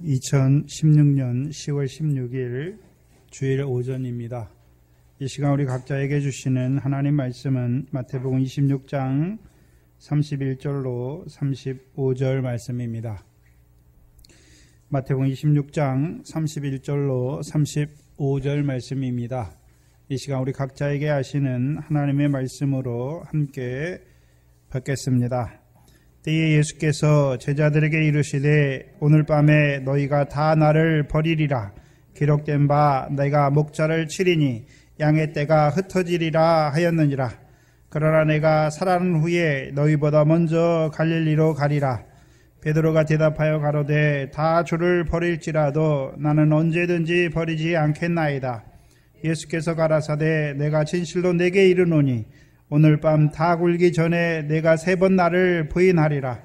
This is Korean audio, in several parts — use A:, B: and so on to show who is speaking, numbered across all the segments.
A: 2016년 10월 16일 주일 오전입니다. 이 시간 우리 각자에게 주시는 하나님 말씀은 마태복음 26장 31절로 35절 말씀입니다. 마태복음 26장 31절로 35절 말씀입니다. 이 시간 우리 각자에게 하시는 하나님의 말씀으로 함께 받겠습니다. 때에 예수께서 제자들에게 이르시되 오늘 밤에 너희가 다 나를 버리리라. 기록된 바 내가 목자를 치리니 양의 떼가 흩어지리라 하였느니라. 그러나 내가 살아난 후에 너희보다 먼저 갈릴리로 가리라. 베드로가 대답하여 가로되 다 주를 버릴지라도 나는 언제든지 버리지 않겠나이다. 예수께서 가라사대 내가 진실로 내게 이르노니 오늘 밤 다 굴기 전에 내가 3번 나를 부인하리라.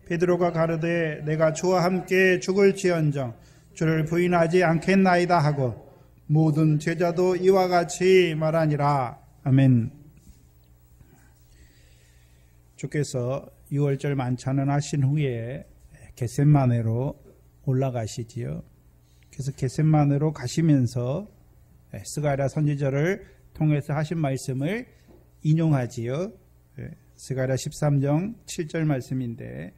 A: 베드로가 가로되 내가 주와 함께 죽을지언정 주를 부인하지 않겠나이다 하고 모든 제자도 이와 같이 말하니라. 아멘. 주께서 6월절 만찬을 하신 후에 겟셋마네로 올라가시지요. 그래서 겟셋마네로 가시면서 스가랴 선지자를 통해서 하신 말씀을 인용하지요. 스가랴 13장 7절 말씀인데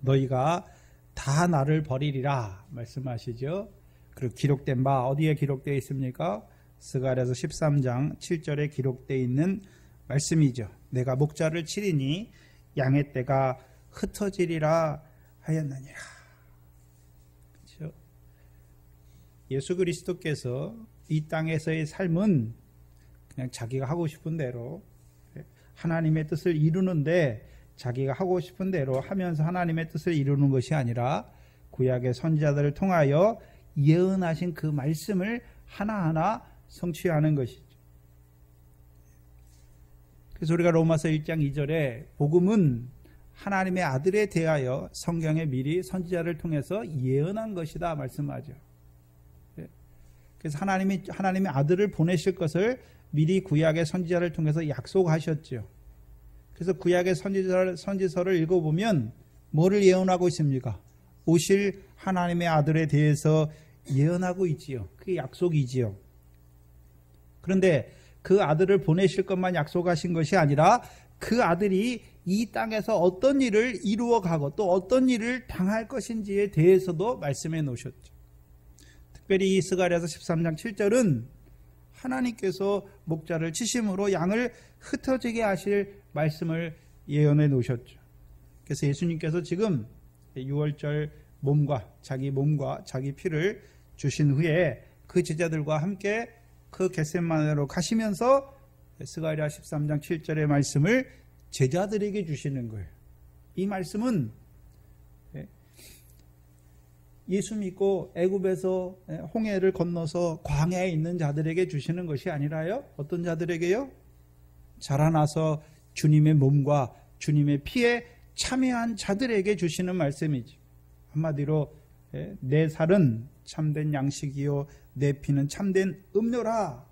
A: 너희가 다 나를 버리리라 말씀하시죠. 그리고 기록된 바 어디에 기록되어 있습니까? 스가랴서 13장 7절에 기록되어 있는 말씀이죠. 내가 목자를 치리니 양의 떼가 흩어지리라 하였느니라. 그렇죠? 예수 그리스도께서 이 땅에서의 삶은 그냥 자기가 하고 싶은 대로 하나님의 뜻을 이루는데 자기가 하고 싶은 대로 하면서 하나님의 뜻을 이루는 것이 아니라 구약의 선지자들을 통하여 예언하신 그 말씀을 하나하나 성취하는 것이죠. 그래서 우리가 로마서 1장 2절에 복음은 하나님의 아들에 대하여 성경에 미리 선지자를 통해서 예언한 것이다 말씀하죠. 그래서 하나님의 아들을 보내실 것을 미리 구약의 선지자를 통해서 약속하셨죠. 그래서 구약의 선지서를 읽어보면 뭐를 예언하고 있습니까? 오실 하나님의 아들에 대해서 예언하고 있지요. 그게 약속이지요. 그런데 그 아들을 보내실 것만 약속하신 것이 아니라 그 아들이 이 땅에서 어떤 일을 이루어가고 또 어떤 일을 당할 것인지에 대해서도 말씀해 놓으셨죠. 특별히 이 스가랴서 13장 7절은 하나님께서 목자를 치심으로 양을 흩어지게 하실 말씀을 예언해 놓으셨죠. 그래서 예수님께서 지금 6월절 자기 몸과 자기 피를 주신 후에 그 제자들과 함께 그 겟셋마네로 가시면서 스가랴 13장 7절의 말씀을 제자들에게 주시는 거예요. 이 말씀은 예수 믿고 애굽에서 홍해를 건너서 광야에 있는 자들에게 주시는 것이 아니라요. 어떤 자들에게요? 자라나서 주님의 몸과 주님의 피에 참여한 자들에게 주시는 말씀이죠. 한마디로 내 살은 참된 양식이요 내 피는 참된 음료라.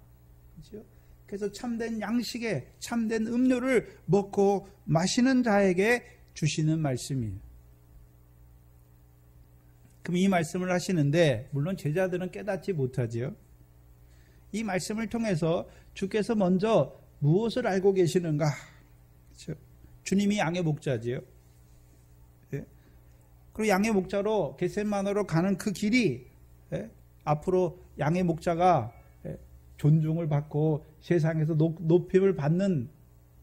A: 그렇죠? 그래서 참된 양식에 참된 음료를 먹고 마시는 자에게 주시는 말씀이에요. 그럼 이 말씀을 하시는데 물론 제자들은 깨닫지 못하지요. 이 말씀을 통해서 주께서 먼저 무엇을 알고 계시는가? 그렇죠? 주님이 양의 목자지요. 그리고 양의 목자로 겟셋마네로 가는 그 길이 앞으로 양의 목자가 존중을 받고 세상에서 높임을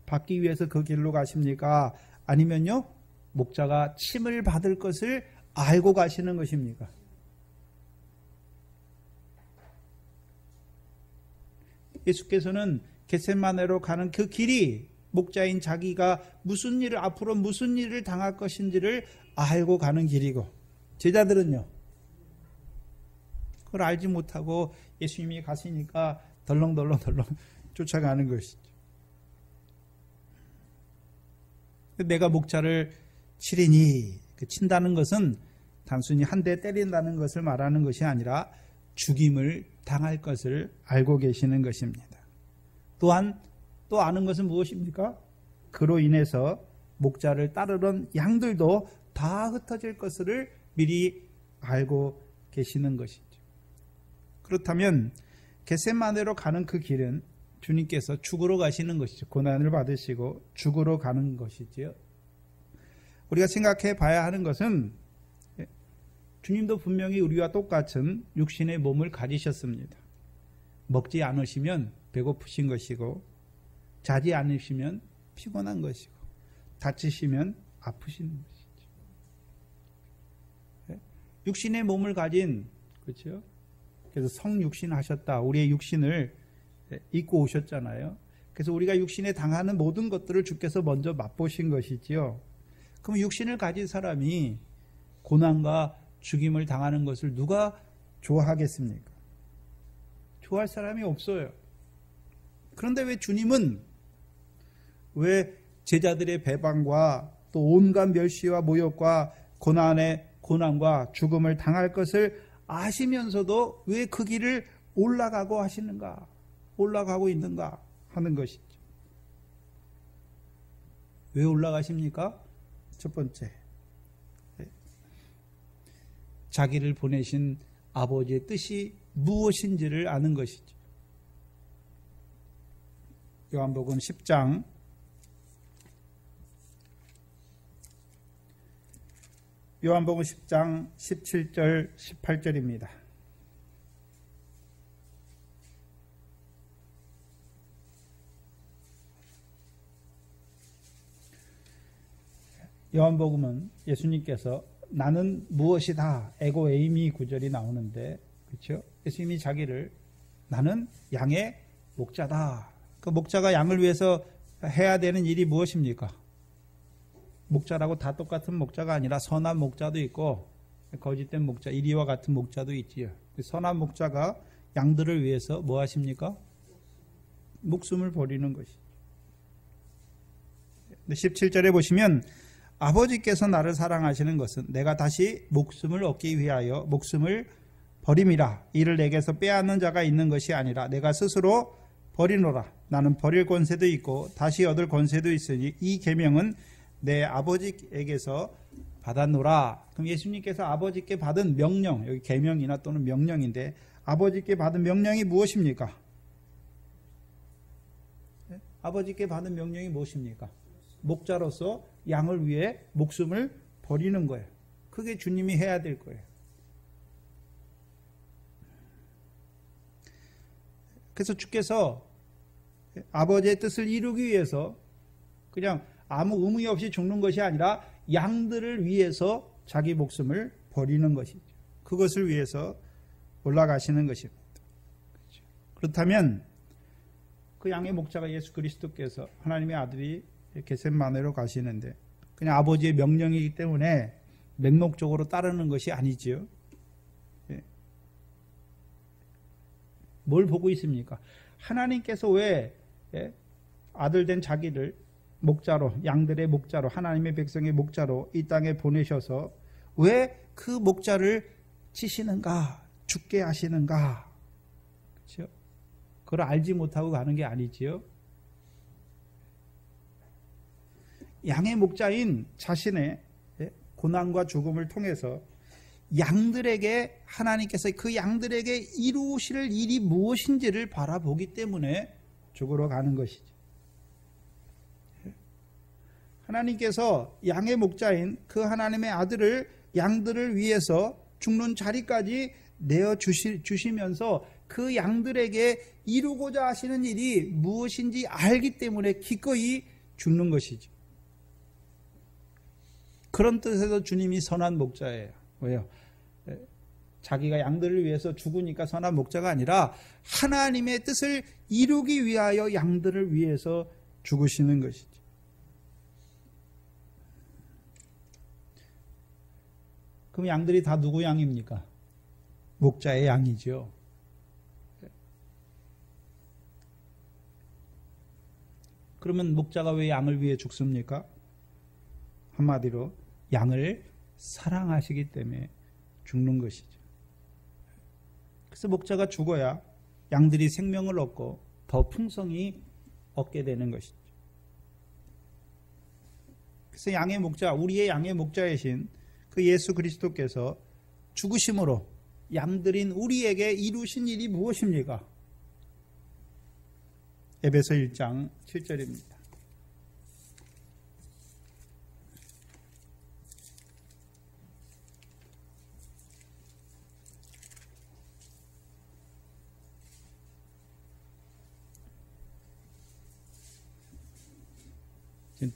A: 받기 위해서 그 길로 가십니까? 아니면요 목자가 침을 받을 것을 알고 가시는 것입니까? 예수께서는 겟셋마네로 가는 그 길이 목자인 자기가 앞으로 무슨 일을 당할 것인지를 알고 가는 길이고 제자들은요 그걸 알지 못하고 예수님이 가시니까 덜렁덜렁 쫓아가는 것이죠. 내가 목자를 치리니 친다는 것은 단순히 한 대 때린다는 것을 말하는 것이 아니라 죽임을 당할 것을 알고 계시는 것입니다. 또한 또 아는 것은 무엇입니까? 그로 인해서 목자를 따르던 양들도 다 흩어질 것을 미리 알고 계시는 것이죠. 그렇다면 겟세마네로 가는 그 길은 주님께서 죽으러 가시는 것이죠. 고난을 받으시고 죽으러 가는 것이지요. 우리가 생각해 봐야 하는 것은 주님도 분명히 우리와 똑같은 육신의 몸을 가지셨습니다. 먹지 않으시면 배고프신 것이고, 자지 않으시면 피곤한 것이고, 다치시면 아프신 것이죠. 육신의 몸을 가진, 그렇죠? 그래서 성육신 하셨다. 우리의 육신을 입고 오셨잖아요. 그래서 우리가 육신에 당하는 모든 것들을 주께서 먼저 맛보신 것이지요. 그럼 육신을 가진 사람이 고난과 죽임을 당하는 것을 누가 좋아하겠습니까? 좋아할 사람이 없어요. 그런데 왜 주님은 왜 제자들의 배반과 또 온갖 멸시와 모욕과 고난과 죽음을 당할 것을 아시면서도 왜 그 길을 올라가고 하시는가? 올라가고 있는가 하는 것이죠. 왜 올라가십니까? 첫 번째, 자기를 보내신 아버지의 뜻이 무엇인지를 아는 것이죠. 요한복음 10장 17절 18절입니다. 요한복음은 예수님께서 나는 무엇이다 에고 에이미 구절이 나오는데, 그렇죠? 예수님이 자기를 나는 양의 목자다. 그 목자가 양을 위해서 해야 되는 일이 무엇입니까? 목자라고 다 똑같은 목자가 아니라 선한 목자도 있고 거짓된 목자, 이리와 같은 목자도 있지요. 선한 목자가 양들을 위해서 뭐 하십니까? 목숨을 버리는 것이죠. 17절에 보시면 아버지께서 나를 사랑하시는 것은 내가 다시 목숨을 얻기 위하여 목숨을 버림이라. 이를 내게서 빼앗는 자가 있는 것이 아니라 내가 스스로 버리노라. 나는 버릴 권세도 있고 다시 얻을 권세도 있으니 이 계명은 내 아버지에게서 받았노라. 그럼 예수님께서 아버지께 받은 명령, 여기 계명이나 또는 명령인데 아버지께 받은 명령이 무엇입니까? 아버지께 받은 명령이 무엇입니까? 목자로서 양을 위해 목숨을 버리는 거예요. 그게 주님이 해야 될 거예요. 그래서 주께서 아버지의 뜻을 이루기 위해서 그냥 아무 의미 없이 죽는 것이 아니라 양들을 위해서 자기 목숨을 버리는 것이죠. 그것을 위해서 올라가시는 것입니다. 그렇죠. 그렇다면 그 양의 목자가 예수 그리스도께서 하나님의 아들이 겟세마네로 가시는데 그냥 아버지의 명령이기 때문에 맹목적으로 따르는 것이 아니지요. 뭘 보고 있습니까? 하나님께서 왜 아들 된 자기를 목자로, 양들의 목자로, 하나님의 백성의 목자로 이 땅에 보내셔서 왜 그 목자를 치시는가, 죽게 하시는가? 그렇죠? 그걸 알지 못하고 가는 게 아니지요. 양의 목자인 자신의 고난과 죽음을 통해서 양들에게 하나님께서 그 양들에게 이루실 일이 무엇인지를 바라보기 때문에 죽으러 가는 것이죠. 하나님께서 양의 목자인 그 하나님의 아들을 양들을 위해서 죽는 자리까지 내어 주시면서 그 양들에게 이루고자 하시는 일이 무엇인지 알기 때문에 기꺼이 죽는 것이죠. 그런 뜻에서 주님이 선한 목자예요. 왜요? 자기가 양들을 위해서 죽으니까 선한 목자가 아니라 하나님의 뜻을 이루기 위하여 양들을 위해서 죽으시는 것이죠. 그럼 양들이 다 누구 양입니까? 목자의 양이죠. 그러면 목자가 왜 양을 위해 죽습니까? 한마디로 양을 사랑하시기 때문에 죽는 것이죠. 그래서 목자가 죽어야 양들이 생명을 얻고 더 풍성히 얻게 되는 것이죠. 그래서 양의 목자, 우리의 양의 목자이신 그 예수 그리스도께서 죽으심으로 양들인 우리에게 이루신 일이 무엇입니까? 에베소 1장 7절입니다.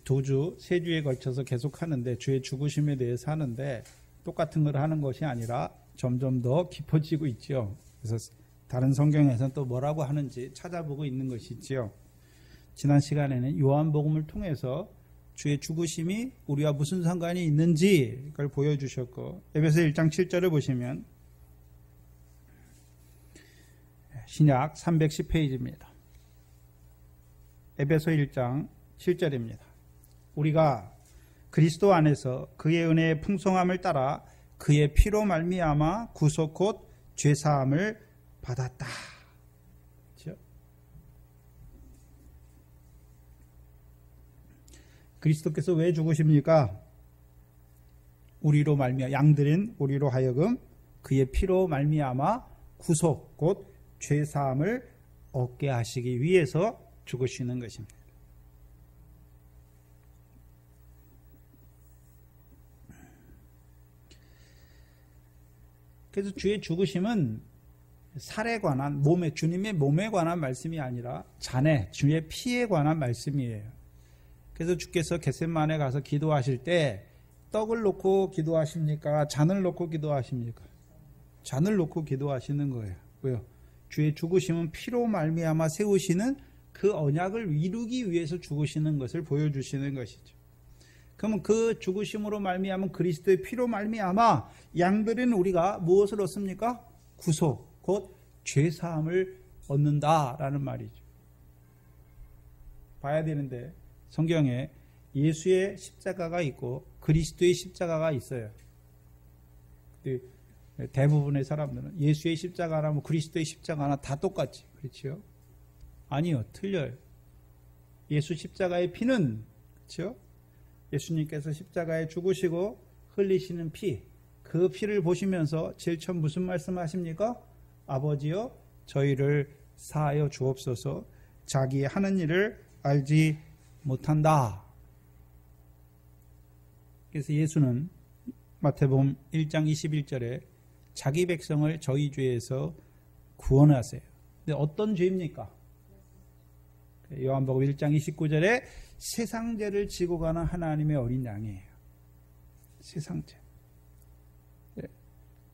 A: 두 주, 세 주에 걸쳐서 계속 하는데 주의 죽으심에 대해서 하는데 똑같은 걸 하는 것이 아니라 점점 더 깊어지고 있죠. 그래서 다른 성경에서는 또 뭐라고 하는지 찾아보고 있는 것이지요. 지난 시간에는 요한복음을 통해서 주의 죽으심이 우리와 무슨 상관이 있는지 그걸 보여주셨고 에베소 1장 7절을 보시면 신약 310페이지입니다. 에베소 1장 7절입니다. 우리가 그리스도 안에서 그의 은혜의 풍성함을 따라 그의 피로 말미암아 구속 곧 죄사함을 받았다. 그렇죠? 그리스도께서 왜 죽으십니까? 우리로 말미암아 양들인 우리로 하여금 그의 피로 말미암아 구속 곧 죄사함을 얻게 하시기 위해서 죽으시는 것입니다. 그래서 주의 죽으심은 살에 관한 주님의 몸에 관한 말씀이 아니라 주의 피에 관한 말씀이에요. 그래서 주께서 겟세마네 가서 기도하실 때 떡을 놓고 기도하십니까? 잔을 놓고 기도하십니까? 잔을 놓고 기도하시는 거예요. 왜요? 주의 죽으심은 피로 말미암아 세우시는 그 언약을 이루기 위해서 죽으시는 것을 보여주시는 것이죠. 그러면 그 죽으심으로 말미암은 그리스도의 피로 말미암아 양들은 우리가 무엇을 얻습니까? 구속, 곧 죄사함을 얻는다라는 말이죠. 봐야 되는데 성경에 예수의 십자가가 있고 그리스도의 십자가가 있어요. 대부분의 사람들은 예수의 십자가나 그리스도의 십자가나 다 똑같지. 그렇죠? 아니요. 틀려요. 예수 십자가의 피는 그렇죠? 예수님께서 십자가에 죽으시고 흘리시는 피, 그 피를 보시면서 제일 처음 무슨 말씀하십니까? 아버지여 저희를 사하여 주옵소서 자기의 하는 일을 알지 못한다. 그래서 예수는 마태복음 1장 21절에 자기 백성을 저희 죄에서 구원하세요. 근데 어떤 죄입니까? 요한복음 1장 29절에 세상 죄를 지고 가는 하나님의 어린 양이에요. 세상 죄.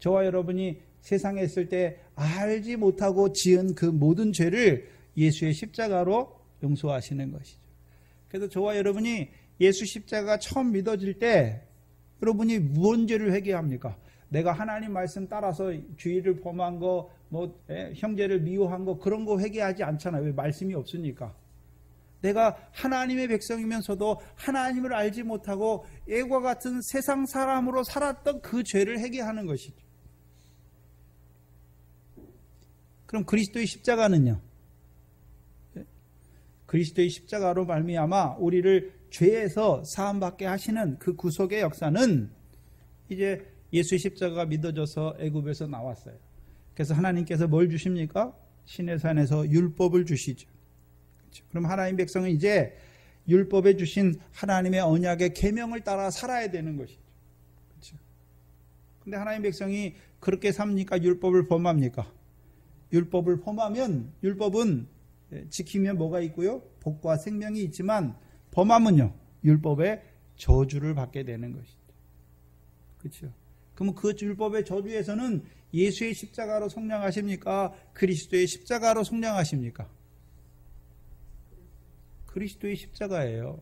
A: 저와 여러분이 세상에 있을 때 알지 못하고 지은 그 모든 죄를 예수의 십자가로 용서하시는 것이죠. 그래서 저와 여러분이 예수 십자가 처음 믿어질 때 여러분이 무슨 죄를 회개합니까? 내가 하나님 말씀 따라서 죄를 범한 거, 형제를 미워한 거 그런 거 회개하지 않잖아요. 왜? 말씀이 없으니까. 내가 하나님의 백성이면서도 하나님을 알지 못하고 애과 같은 세상 사람으로 살았던 그 죄를 회개하는 것이죠. 그럼 그리스도의 십자가는요? 그리스도의 십자가로 말미암아 우리를 죄에서 사함받게 하시는 그 구속의 역사는 이제 예수의 십자가가 믿어져서 애굽에서 나왔어요. 그래서 하나님께서 뭘 주십니까? 시내산에서 율법을 주시죠. 그렇죠? 그럼 하나님 백성은 이제 율법에 주신 하나님의 언약의 계명을 따라 살아야 되는 것이죠. 그렇죠? 근데 하나님 백성이 그렇게 삽니까? 율법을 범합니까? 율법을 범하면 율법은 지키면 뭐가 있고요? 복과 생명이 있지만 범하면요. 율법의 저주를 받게 되는 것이죠. 그렇죠? 그럼 그 율법의 저주에서는 예수의 십자가로 속량하십니까? 그리스도의 십자가로 속량하십니까? 그리스도의 십자가예요.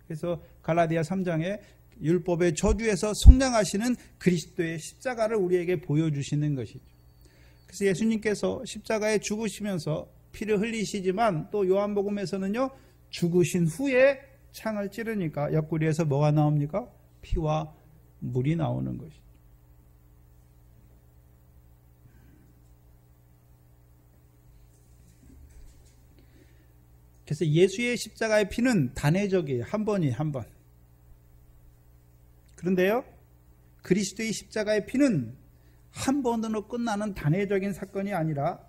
A: 그래서 갈라디아 3장에 율법의 저주에서 속량하시는 그리스도의 십자가를 우리에게 보여주시는 것이죠. 그래서 예수님께서 십자가에 죽으시면서 피를 흘리시지만 또 요한복음에서는요. 죽으신 후에 창을 찌르니까 옆구리에서 뭐가 나옵니까? 피와 물이 나오는 것이죠. 그래서 예수의 십자가의 피는 단회적이에요. 한 번이 한 번. 그런데요. 그리스도의 십자가의 피는 한 번으로 끝나는 단회적인 사건이 아니라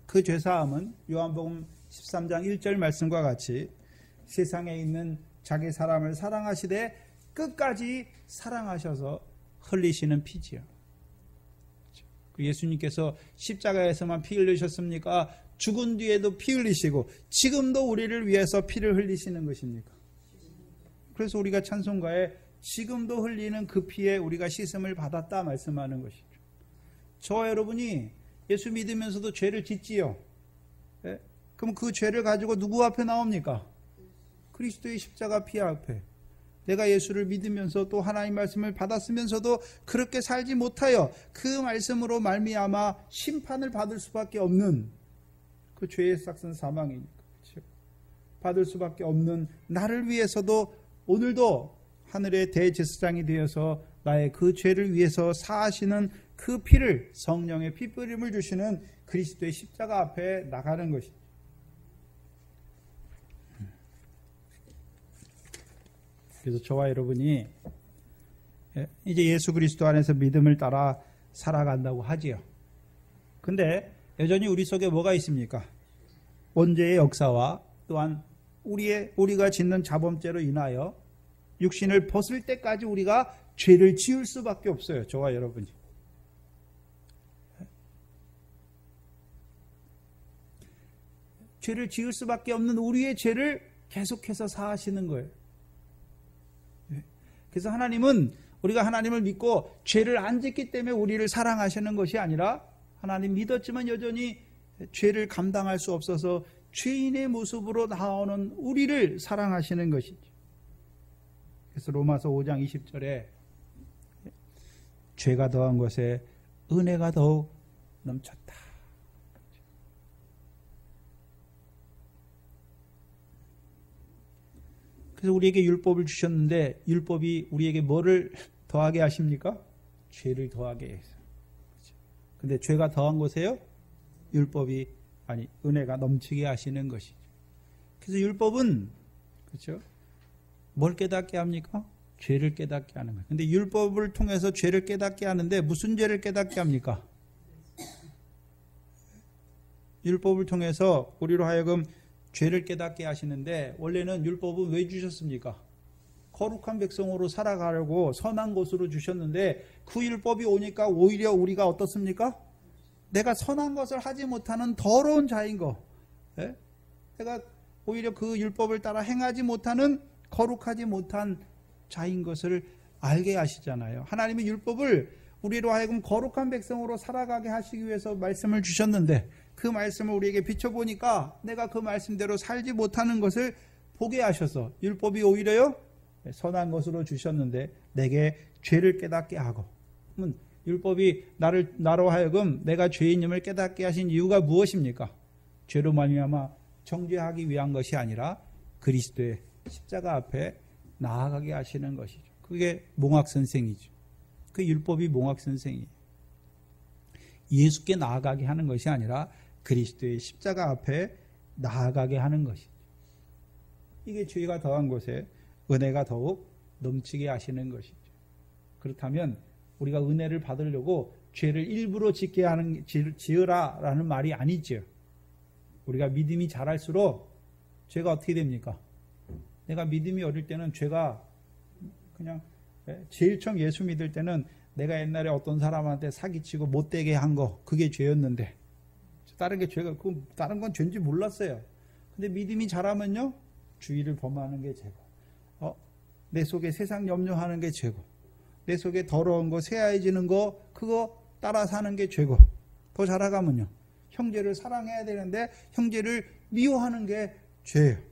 A: 그 죄사함은 요한복음 13장 1절 말씀과 같이 세상에 있는 자기 사람을 사랑하시되 끝까지 사랑하셔서 흘리시는 피지요. 예수님께서 십자가에서만 피 흘리셨습니까? 죽은 뒤에도 피 흘리시고 지금도 우리를 위해서 피를 흘리시는 것입니까? 그래서 우리가 찬송가에 지금도 흘리는 그 피에 우리가 씻음을 받았다 말씀하는 것이죠. 저와 여러분이 예수 믿으면서도 죄를 짓지요. 예? 그럼 그 죄를 가지고 누구 앞에 나옵니까? 그리스도의 십자가 피 앞에. 내가 예수를 믿으면서 또 하나님 말씀을 받았으면서도 그렇게 살지 못하여 그 말씀으로 말미암아 심판을 받을 수밖에 없는 그 죄의 싹슨 사망이니까. 그렇죠? 받을 수밖에 없는 나를 위해서도 오늘도 하늘의 대제사장이 되어서 나의 그 죄를 위해서 사하시는 그 피를, 성령의 피뿌림을 주시는 그리스도의 십자가 앞에 나가는 것입니다. 그래서 저와 여러분이 이제 예수 그리스도 안에서 믿음을 따라 살아간다고 하지요. 근데 여전히 우리 속에 뭐가 있습니까? 원죄의 역사와 또한 우리가 짓는 자범죄로 인하여 육신을 벗을 때까지 우리가 죄를 지을 수밖에 없어요. 저와 여러분이. 죄를 지을 수밖에 없는 우리의 죄를 계속해서 사하시는 거예요. 그래서 하나님은 우리가 하나님을 믿고 죄를 안 짓기 때문에 우리를 사랑하시는 것이 아니라 하나님 믿었지만 여전히 죄를 감당할 수 없어서 죄인의 모습으로 나오는 우리를 사랑하시는 것이죠. 그래서 로마서 5장 20절에 죄가 더한 것에 은혜가 더욱 넘쳤다. 그래서 우리에게 율법을 주셨는데 율법이 우리에게 뭐를 더하게 하십니까? 죄를 더하게 해서. 근데 죄가 더한 것에요? 은혜가 넘치게 하시는 것이죠. 그래서 율법은 그렇죠? 뭘 깨닫게 합니까? 죄를 깨닫게 하는 거예요. 근데 율법을 통해서 죄를 깨닫게 하는데 무슨 죄를 깨닫게 합니까? 율법을 통해서 우리로 하여금 죄를 깨닫게 하시는데 원래는 율법은 왜 주셨습니까? 거룩한 백성으로 살아가려고 선한 것으로 주셨는데 그 율법이 오니까 오히려 우리가 어떻습니까? 내가 선한 것을 하지 못하는 더러운 자인 거. 예? 내가 오히려 그 율법을 따라 행하지 못하는 거룩하지 못한 자인 것을 알게 하시잖아요. 하나님의 율법을 우리로 하여금 거룩한 백성으로 살아가게 하시기 위해서 말씀을 주셨는데 그 말씀을 우리에게 비춰보니까 내가 그 말씀대로 살지 못하는 것을 보게 하셔서 율법이 오히려요 선한 것으로 주셨는데 내게 죄를 깨닫게 하고 율법이 나로 하여금 내가 죄인임을 깨닫게 하신 이유가 무엇입니까? 죄로 말미암아 정죄하기 위한 것이 아니라 그리스도의 십자가 앞에 나아가게 하시는 것이죠. 그게 몽학선생이죠. 그 율법이 몽학선생이에요. 예수께 나아가게 하는 것이 아니라 그리스도의 십자가 앞에 나아가게 하는 것이죠. 이게 죄가 더한 곳에 은혜가 더욱 넘치게 하시는 것이죠. 그렇다면 우리가 은혜를 받으려고 죄를 일부러 지으라라는 말이 아니죠. 우리가 믿음이 자랄수록 죄가 어떻게 됩니까? 내가 믿음이 어릴 때는 죄가 그냥 제일 처음 예수 믿을 때는 내가 옛날에 어떤 사람한테 사기치고 못되게 한 거 그게 죄였는데 다른 게 죄가 다른 건 죄인지 몰랐어요. 근데 믿음이 자라면요 주의를 범하는 게 죄고 내 속에 세상 염려하는 게 죄고 내 속에 더러운 거 새하얘지는 거 그거 따라 사는 게 죄고 더 자라가면요 형제를 사랑해야 되는데 형제를 미워하는 게 죄예요.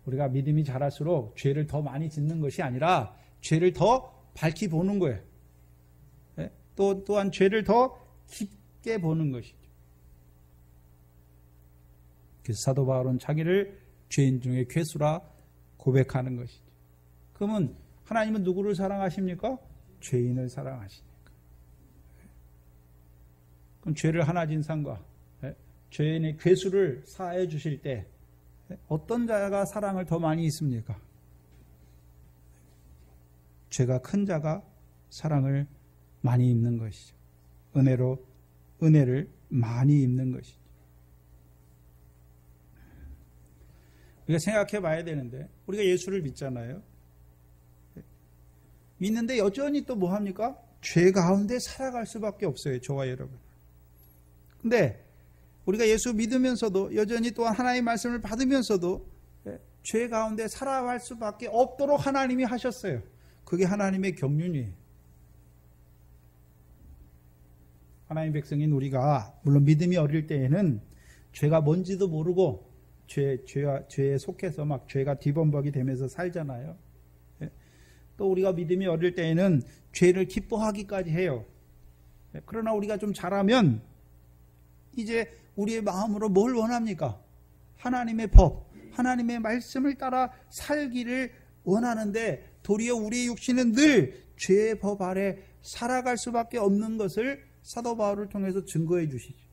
A: 우리가 믿음이 자랄수록 죄를 더 많이 짓는 것이 아니라 죄를 더 밝히 보는 거예요. 또한 죄를 더 깊게 보는 것이죠. 그래서 사도 바울은 자기를 죄인 중에 괴수라 고백하는 것이죠. 그러면 하나님은 누구를 사랑하십니까? 죄인을 사랑하시니까. 그럼 죄를 하나 진 상과 죄인의 괴수를 사해 주실 때 어떤 자가 사랑을 더 많이 있습니까? 죄가 큰 자가 사랑을 많이 입는 것이죠. 은혜를 많이 입는 것이죠. 우리가 생각해 봐야 되는데, 우리가 예수를 믿잖아요. 믿는데 여전히 또 뭐 합니까? 죄 가운데 살아갈 수밖에 없어요. 저와 여러분. 근데 우리가 예수 믿으면서도 여전히 또한 하나님의 말씀을 받으면서도 죄 가운데 살아갈 수밖에 없도록 하나님이 하셨어요. 그게 하나님의 경륜이에요. 하나님의 백성인 우리가 물론 믿음이 어릴 때에는 죄가 뭔지도 모르고 죄에 속해서 막 죄가 뒤범벅이 되면서 살잖아요. 또 우리가 믿음이 어릴 때에는 죄를 기뻐하기까지 해요. 그러나 우리가 좀 자라면 이제 우리의 마음으로 뭘 원합니까? 하나님의 법, 하나님의 말씀을 따라 살기를 원하는데 도리어 우리의 육신은 늘 죄의 법 아래 살아갈 수밖에 없는 것을 사도 바울을 통해서 증거해 주시죠.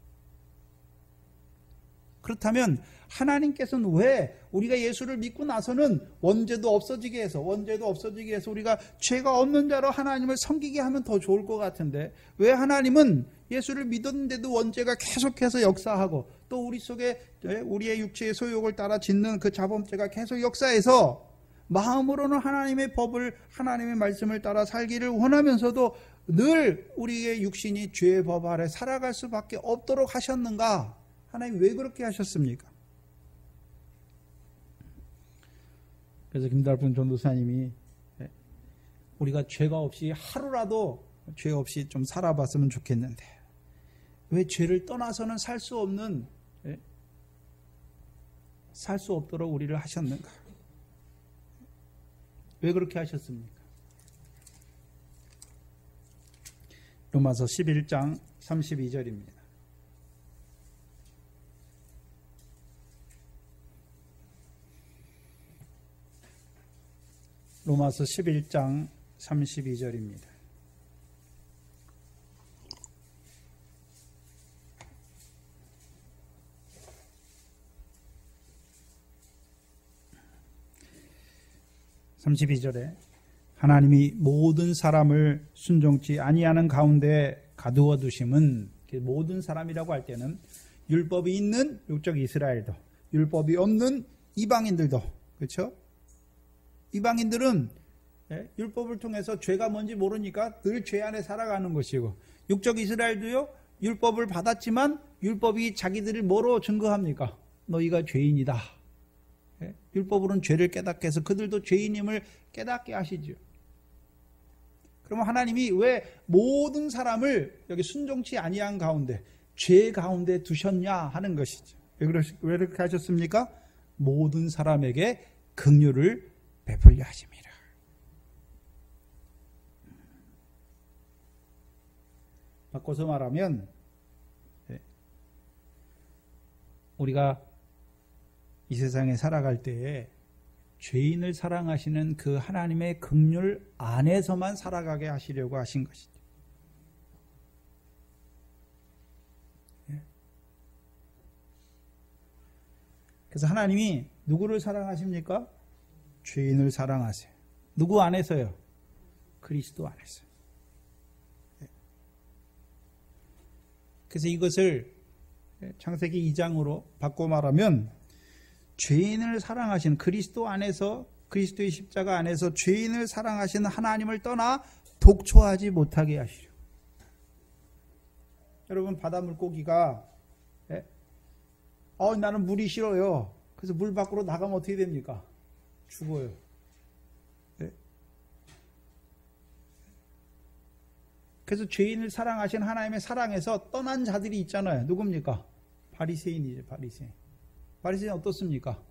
A: 그렇다면 하나님께서는 왜 우리가 예수를 믿고 나서는 원죄도 없어지게 해서 우리가 죄가 없는 자로 하나님을 섬기게 하면 더 좋을 것 같은데 왜 하나님은 예수를 믿었는데도 원죄가 계속해서 역사하고 또 우리 속에 우리의 육체의 소욕을 따라 짓는 그 자범죄가 계속 역사해서 마음으로는 하나님의 법을 하나님의 말씀을 따라 살기를 원하면서도 늘 우리의 육신이 죄의 법 아래 살아갈 수밖에 없도록 하셨는가? 하나님 왜 그렇게 하셨습니까? 그래서 김달분 전도사님이 우리가 죄가 없이 하루라도 죄 없이 좀 살아봤으면 좋겠는데 왜 죄를 떠나서는 살 수 없도록 우리를 하셨는가? 왜 그렇게 하셨습니까? 로마서 11장 32절입니다. 로마서 11장 32절입니다. (32절에) 하나님이 모든 사람을 순종치 아니하는 가운데 가두어 두심은, 모든 사람이라고 할 때는 율법이 있는 육적 이스라엘도, 율법이 없는 이방인들도, 그렇죠? 이방인들은 율법을 통해서 죄가 뭔지 모르니까 늘 죄 안에 살아가는 것이고, 육적 이스라엘도요, 율법을 받았지만 율법이 자기들을 뭐로 증거합니까? 너희가 죄인이다. 율법으로는 죄를 깨닫게 해서 그들도 죄인임을 깨닫게 하시죠. 그러면 하나님이 왜 모든 사람을 여기 순종치 아니한 가운데, 죄 가운데 두셨냐 하는 것이죠. 왜 그렇게 하셨습니까? 모든 사람에게 긍휼을 베풀려 하심이라. 바꿔서 말하면 우리가 이 세상에 살아갈 때에 죄인을 사랑하시는 그 하나님의 긍휼 안에서만 살아가게 하시려고 하신 것이죠. 그래서 하나님이 누구를 사랑하십니까? 죄인을 사랑하세요. 누구 안에서요? 그리스도 안에서. 그래서 이것을 창세기 2장으로 바꿔 말하면 죄인을 사랑하시는 그리스도 안에서, 그리스도의 십자가 안에서 죄인을 사랑하시는 하나님을 떠나 독초하지 못하게 하시려. 여러분, 바다 물고기가 나는 물이 싫어요. 그래서 물 밖으로 나가면 어떻게 됩니까? 죽어요. 그래서 죄인을 사랑하시는 하나님의 사랑에서 떠난 자들이 있잖아요. 누굽니까? 바리새인이죠. 바리새인 어떻습니까?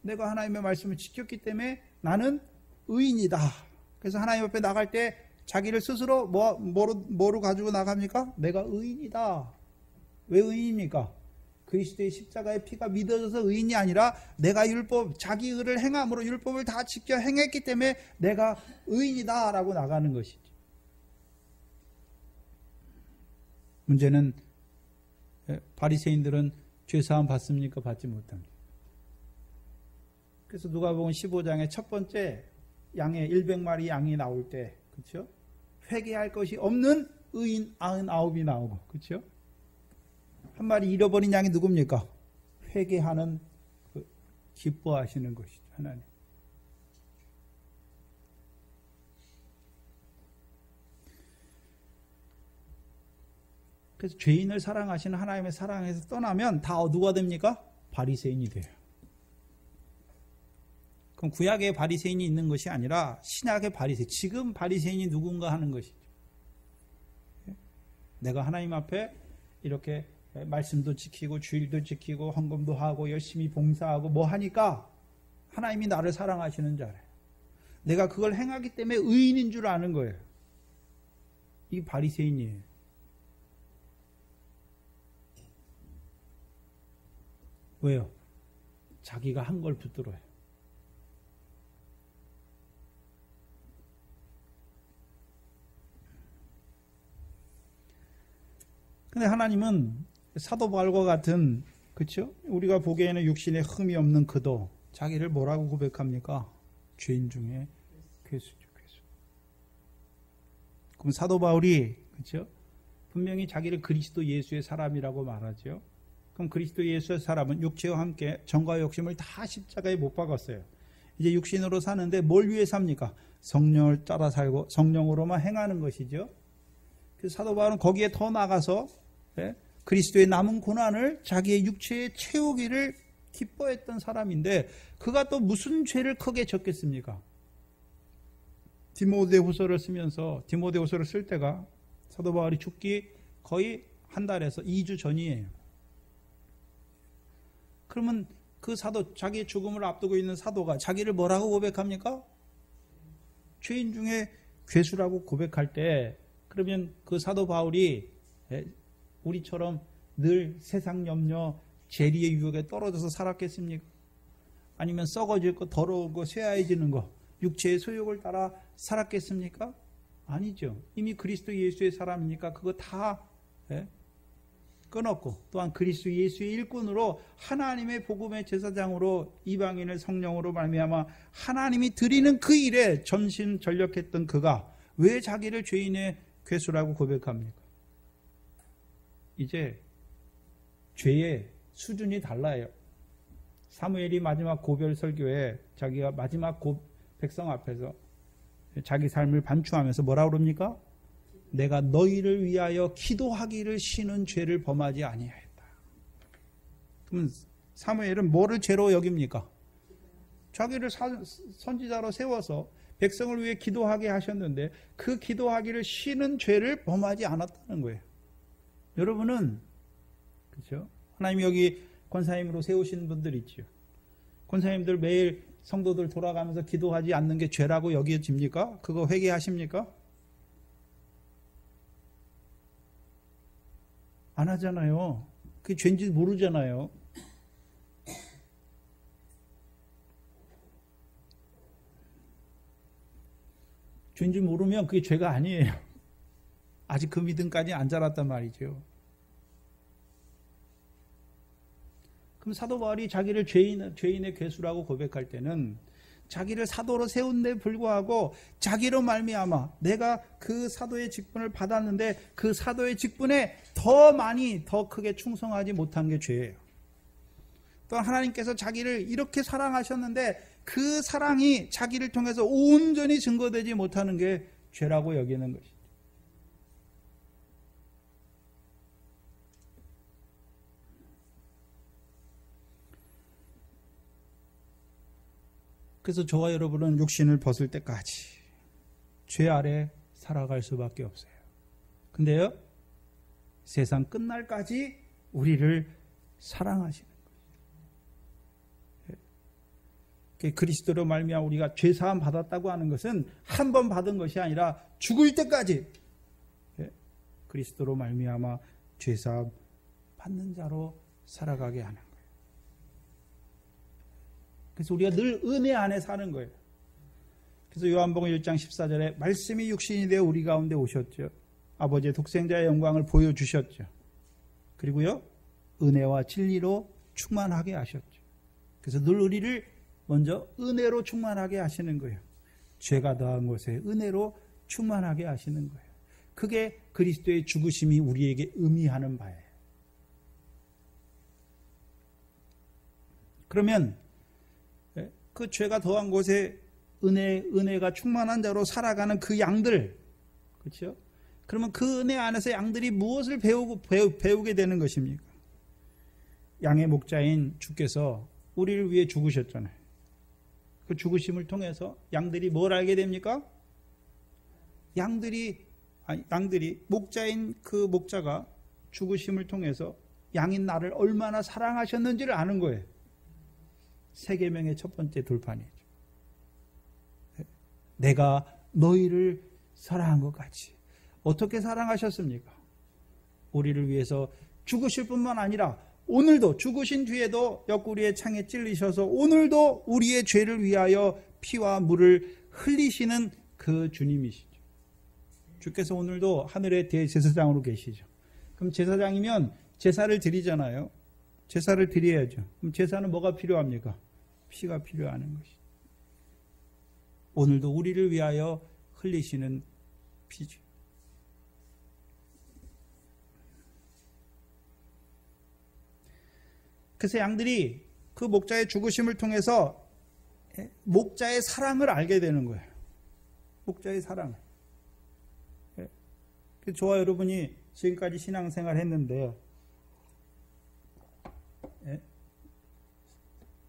A: 내가 하나님의 말씀을 지켰기 때문에 나는 의인이다. 그래서 하나님 앞에 나갈 때 자기를 스스로 뭐로 가지고 나갑니까? 내가 의인이다. 왜 의인입니까? 그리스도의 십자가의 피가 믿어져서 의인이 아니라 내가 자기 의를 행함으로 율법을 다 지켜 행했기 때문에 내가 의인이다 라고 나가는 것이죠. 문제는 바리새인들은 죄사함 받습니까? 받지 못합니다. 그래서 누가복음 15장의 첫 번째 양의 100마리 양이 나올 때, 그렇죠? 회개할 것이 없는 의인 99이 나오고, 그렇죠? 한 마리 잃어버린 양이 누굽니까? 회개하는 기뻐하시는 것이죠, 하나님. 그래서 죄인을 사랑하시는 하나님의 사랑에서 떠나면 다 누가 됩니까? 바리새인이 돼요. 그럼 구약에 바리새인이 있는 것이 아니라 신약의 바리새인, 지금 바리새인이 누군가 하는 것이죠. 내가 하나님 앞에 이렇게 말씀도 지키고 주일도 지키고 헌금도 하고 열심히 봉사하고 뭐 하니까 하나님이 나를 사랑하시는 줄 알아요. 내가 그걸 행하기 때문에 의인인 줄 아는 거예요. 이 바리새인이에요. 왜요? 자기가 한 걸 붙들어요. 근데 하나님은 사도 바울과 같은, 그렇죠? 우리가 보기에는 육신에 흠이 없는 그도 자기를 뭐라고 고백합니까? 죄인 중에 괴수죠, 괴수. 그럼 사도 바울이, 그렇죠? 분명히 자기를 그리스도 예수의 사람이라고 말하죠. 그럼 그리스도 예수의 사람은 육체와 함께 정과 욕심을 다 십자가에 못 박았어요. 이제 육신으로 사는데 뭘 위해 삽니까? 성령을 따라 살고 성령으로만 행하는 것이죠. 그래서 사도 바울은 거기에 더 나가서 그리스도의 남은 고난을 자기의 육체에 채우기를 기뻐했던 사람인데 그가 또 무슨 죄를 크게 졌겠습니까? 디모데후서를 쓰면서 디모데후서를 쓸 때가 사도 바울이 죽기 거의 한 달에서 2주 전이에요. 그러면 그 사도, 자기의 죽음을 앞두고 있는 사도가 자기를 뭐라고 고백합니까? 죄인 중에 괴수라고 고백할 때, 그러면 그 사도 바울이 우리처럼 늘 세상 염려, 재리의 유혹에 떨어져서 살았겠습니까? 아니면 썩어질 거, 더러운 거, 쇠하해지는 거, 육체의 소욕을 따라 살았겠습니까? 아니죠. 이미 그리스도 예수의 사람이니까 그거 다 끊었고, 또한 그리스도 예수의 일꾼으로 하나님의 복음의 제사장으로 이방인을 성령으로 말미암아 하나님이 드리는 그 일에 전심전력했던 그가 왜 자기를 죄인의 괴수라고 고백합니까? 이제 죄의 수준이 달라요. 사무엘이 마지막 고별 설교에 자기가 마지막 백성 앞에서 자기 삶을 반추하면서 뭐라고 그럽니까? 내가 너희를 위하여 기도하기를 쉬는 죄를 범하지 아니하였다. 그러면 사무엘은 뭐를 죄로 여깁니까? 자기를 선지자로 세워서 백성을 위해 기도하게 하셨는데 그 기도하기를 쉬는 죄를 범하지 않았다는 거예요. 여러분은, 그렇죠? 하나님이 여기 권사님으로 세우신 분들 있죠. 권사님들 매일 성도들 돌아가면서 기도하지 않는 게 죄라고 여겨집니까? 그거 회개하십니까? 안 하잖아요. 그게 죄인지 모르잖아요. 죄인지 모르면 그게 죄가 아니에요. 아직 그 믿음까지 안 자랐단 말이죠. 그럼 사도 바울이 자기를 죄인의 괴수라고 고백할 때는 자기를 사도로 세운 데 불구하고 자기로 말미암아 내가 그 사도의 직분을 받았는데 그 사도의 직분에 더 많이 더 크게 충성하지 못한 게 죄예요. 또 하나님께서 자기를 이렇게 사랑하셨는데 그 사랑이 자기를 통해서 온전히 증거되지 못하는 게 죄라고 여기는 것이죠. 그래서 저와 여러분은 육신을 벗을 때까지 죄 아래 살아갈 수밖에 없어요. 근데요, 세상 끝날까지 우리를 사랑하시는 거예요. 그리스도로 말미암아 우리가 죄사함 받았다고 하는 것은 한 번 받은 것이 아니라 죽을 때까지 그리스도로 말미암아 죄사함 받는 자로 살아가게 하는 거예요. 그래서 우리가 늘 은혜 안에 사는 거예요. 그래서 요한복음 1장 14절에 말씀이 육신이 되어 우리 가운데 오셨죠. 아버지의 독생자의 영광을 보여주셨죠. 그리고요, 은혜와 진리로 충만하게 하셨죠. 그래서 늘 우리를 먼저 은혜로 충만하게 하시는 거예요. 죄가 더한 곳에 은혜로 충만하게 하시는 거예요. 그게 그리스도의 죽으심이 우리에게 의미하는 바예요. 그러면 그 죄가 더한 곳에 은혜가 충만한 자로 살아가는 그 양들, 그렇죠? 그러면 그 은혜 안에서 양들이 무엇을 배우게 되는 것입니까? 양의 목자인 주께서 우리를 위해 죽으셨잖아요. 그 죽으심을 통해서 양들이 뭘 알게 됩니까? 양들이 목자인 그 목자가 죽으심을 통해서 양인 나를 얼마나 사랑하셨는지를 아는 거예요. 세계명의 첫 번째 돌판이죠. 내가 너희를 사랑한 것 같이. 어떻게 사랑하셨습니까? 우리를 위해서 죽으실 뿐만 아니라 오늘도 죽으신 뒤에도 옆구리에 창에 찔리셔서 오늘도 우리의 죄를 위하여 피와 물을 흘리시는 그 주님이시죠. 주께서 오늘도 하늘의 대제사장으로 계시죠. 그럼 제사장이면 제사를 드리잖아요. 제사를 드려야죠. 그럼 제사는 뭐가 필요합니까? 피가 필요하는 것이죠. 오늘도 우리를 위하여 흘리시는 피죠. 그래서 양들이 그 목자의 죽으심을 통해서 목자의 사랑을 알게 되는 거예요. 목자의 사랑. 저와 여러분이 지금까지 신앙생활 했는데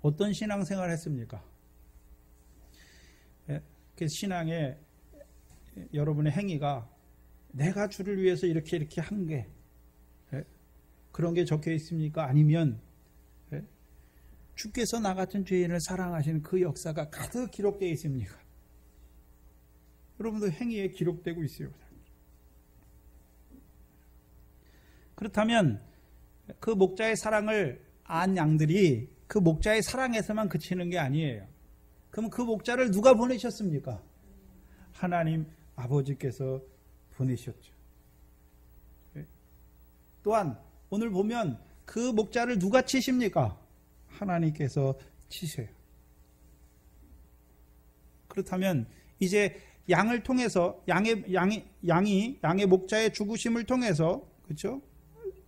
A: 어떤 신앙생활 했습니까? 그 신앙에 여러분의 행위가 내가 주를 위해서 이렇게 한 게 그런 게 적혀 있습니까? 아니면 주께서 나 같은 죄인을 사랑하시는 그 역사가 가득 기록되어 있습니까? 여러분도 행위에 기록되고 있어요. 그렇다면 그 목자의 사랑을 안 양들이 그 목자의 사랑에서만 그치는 게 아니에요. 그럼 그 목자를 누가 보내셨습니까? 하나님 아버지께서 보내셨죠. 또한 오늘 보면 그 목자를 누가 치십니까? 하나님께서 치세요. 그렇다면 이제 양을 통해서 양의 목자의 죽으심을 통해서 그렇죠?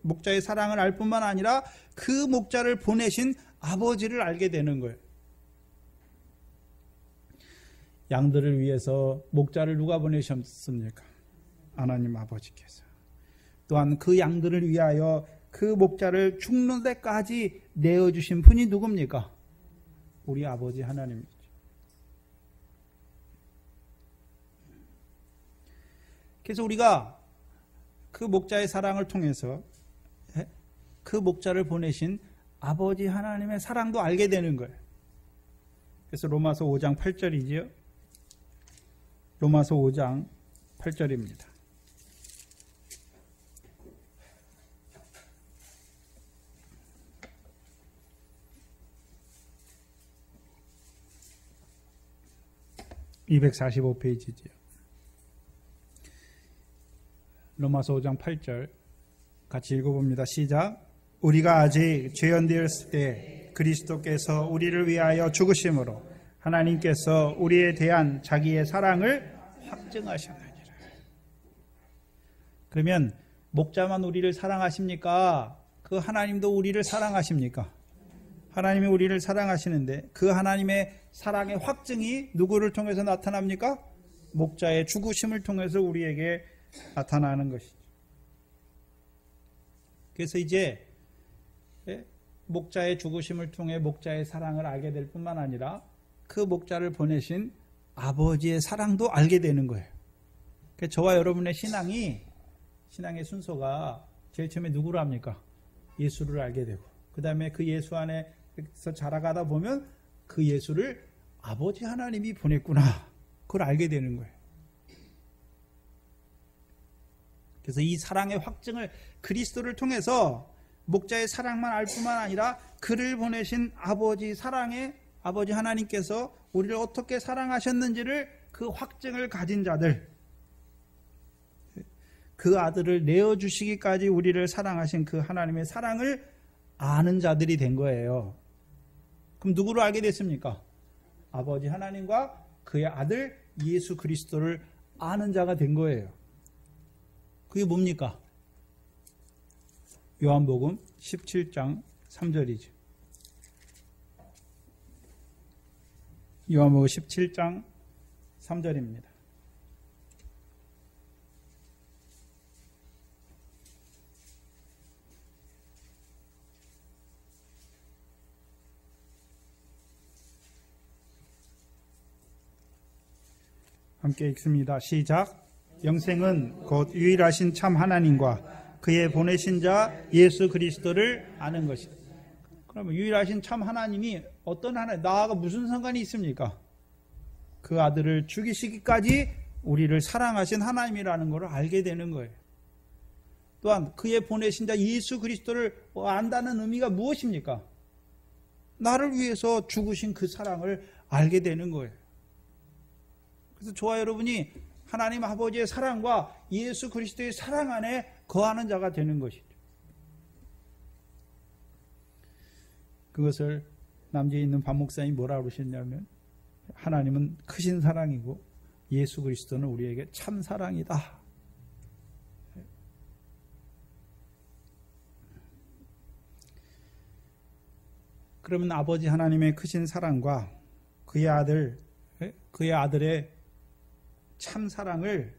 A: 목자의 사랑을 알 뿐만 아니라 그 목자를 보내신 아버지를 알게 되는 거예요. 양들을 위해서 목자를 누가 보내셨습니까? 하나님 아버지께서. 또한 그 양들을 위하여 그 목자를 죽는 데까지 내어주신 분이 누굽니까? 우리 아버지 하나님이죠. 그래서 우리가 그 목자의 사랑을 통해서 그 목자를 보내신 아버지 하나님의 사랑도 알게 되는 거예요. 그래서 로마서 5장 8절이지요. 로마서 5장 8절입니다. (245페이지지요) 로마서 5장 8절 같이 읽어봅니다. 시작. 우리가 아직 죄인되었을 때 그리스도께서 우리를 위하여 죽으심으로 하나님께서 우리에 대한 자기의 사랑을 확증하셨느니라. 그러면 목자만 우리를 사랑하십니까? 그 하나님도 우리를 사랑하십니까? 하나님이 우리를 사랑하시는데 그 하나님의 사랑의 확증이 누구를 통해서 나타납니까? 목자의 죽으심을 통해서 우리에게 나타나는 것이죠. 그래서 이제 목자의 죽으심을 통해 목자의 사랑을 알게 될 뿐만 아니라 그 목자를 보내신 아버지의 사랑도 알게 되는 거예요. 그래서 저와 여러분의 신앙의 순서가 제일 처음에 누구를 합니까? 예수를 알게 되고 그 다음에 그 예수 안에서 자라가다 보면 그 예수를 아버지 하나님이 보냈구나. 그걸 알게 되는 거예요. 그래서 이 사랑의 확증을 그리스도를 통해서 목자의 사랑만 알 뿐만 아니라 그를 보내신 아버지 하나님께서 우리를 어떻게 사랑하셨는지를 그 확증을 가진 자들, 그 아들을 내어주시기까지 우리를 사랑하신 그 하나님의 사랑을 아는 자들이 된 거예요. 그럼 누구를 알게 됐습니까? 아버지 하나님과 그의 아들 예수 그리스도를 아는 자가 된 거예요. 그게 뭡니까? 요한복음 17장 3절이죠. 요한복음 17장 3절입니다. 함께 읽습니다. 시작. 영생은 곧 유일하신 참 하나님과 그의 보내신 자 예수 그리스도를 아는 것이다. 그러면 유일하신 참 하나님이 어떤 하나님, 나하고 무슨 상관이 있습니까? 그 아들을 죽이시기까지 우리를 사랑하신 하나님이라는 것을 알게 되는 거예요. 또한 그의 보내신 자 예수 그리스도를 안다는 의미가 무엇입니까? 나를 위해서 죽으신 그 사랑을 알게 되는 거예요. 그래서 저와 여러분이 하나님 아버지의 사랑과 예수 그리스도의 사랑 안에 거하는 자가 되는 것이죠. 그것을 남지에 있는 박 목사님이 뭐라고 그러셨냐면, 하나님은 크신 사랑이고 예수 그리스도는 우리에게 참 사랑이다. 그러면 아버지 하나님의 크신 사랑과 그의 아들의 참 사랑을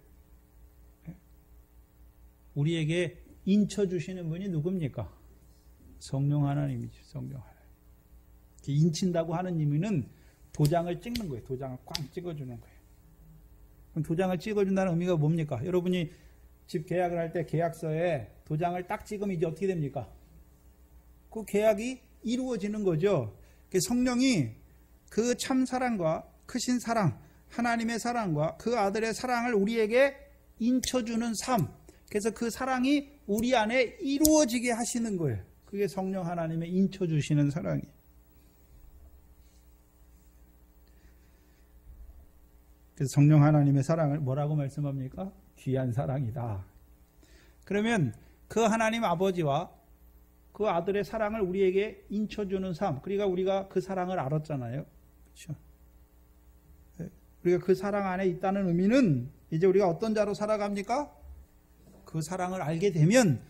A: 우리에게 인쳐주시는 분이 누굽니까? 성령 하나님이죠. 성령 하나님. 인친다고 하는 의미는 도장을 찍는 거예요. 도장을 꽝 찍어주는 거예요. 그럼 도장을 찍어준다는 의미가 뭡니까? 여러분이 집 계약을 할 때 계약서에 도장을 딱 찍으면 이제 어떻게 됩니까? 그 계약이 이루어지는 거죠. 성령이 그 참 사랑과 크신 사랑, 하나님의 사랑과 그 아들의 사랑을 우리에게 인쳐주는 삶, 그래서 그 사랑이 우리 안에 이루어지게 하시는 거예요. 그게 성령 하나님의 인쳐주시는 사랑이에요. 그래서 성령 하나님의 사랑을 뭐라고 말씀합니까? 귀한 사랑이다. 그러면 그 하나님 아버지와 그 아들의 사랑을 우리에게 인쳐주는 삶, 그러니까 우리가 그 사랑을 알았잖아요. 그렇죠? 우리가 그 사랑 안에 있다는 의미는 이제 우리가 어떤 자로 살아갑니까? 그 사랑을 알게 되면,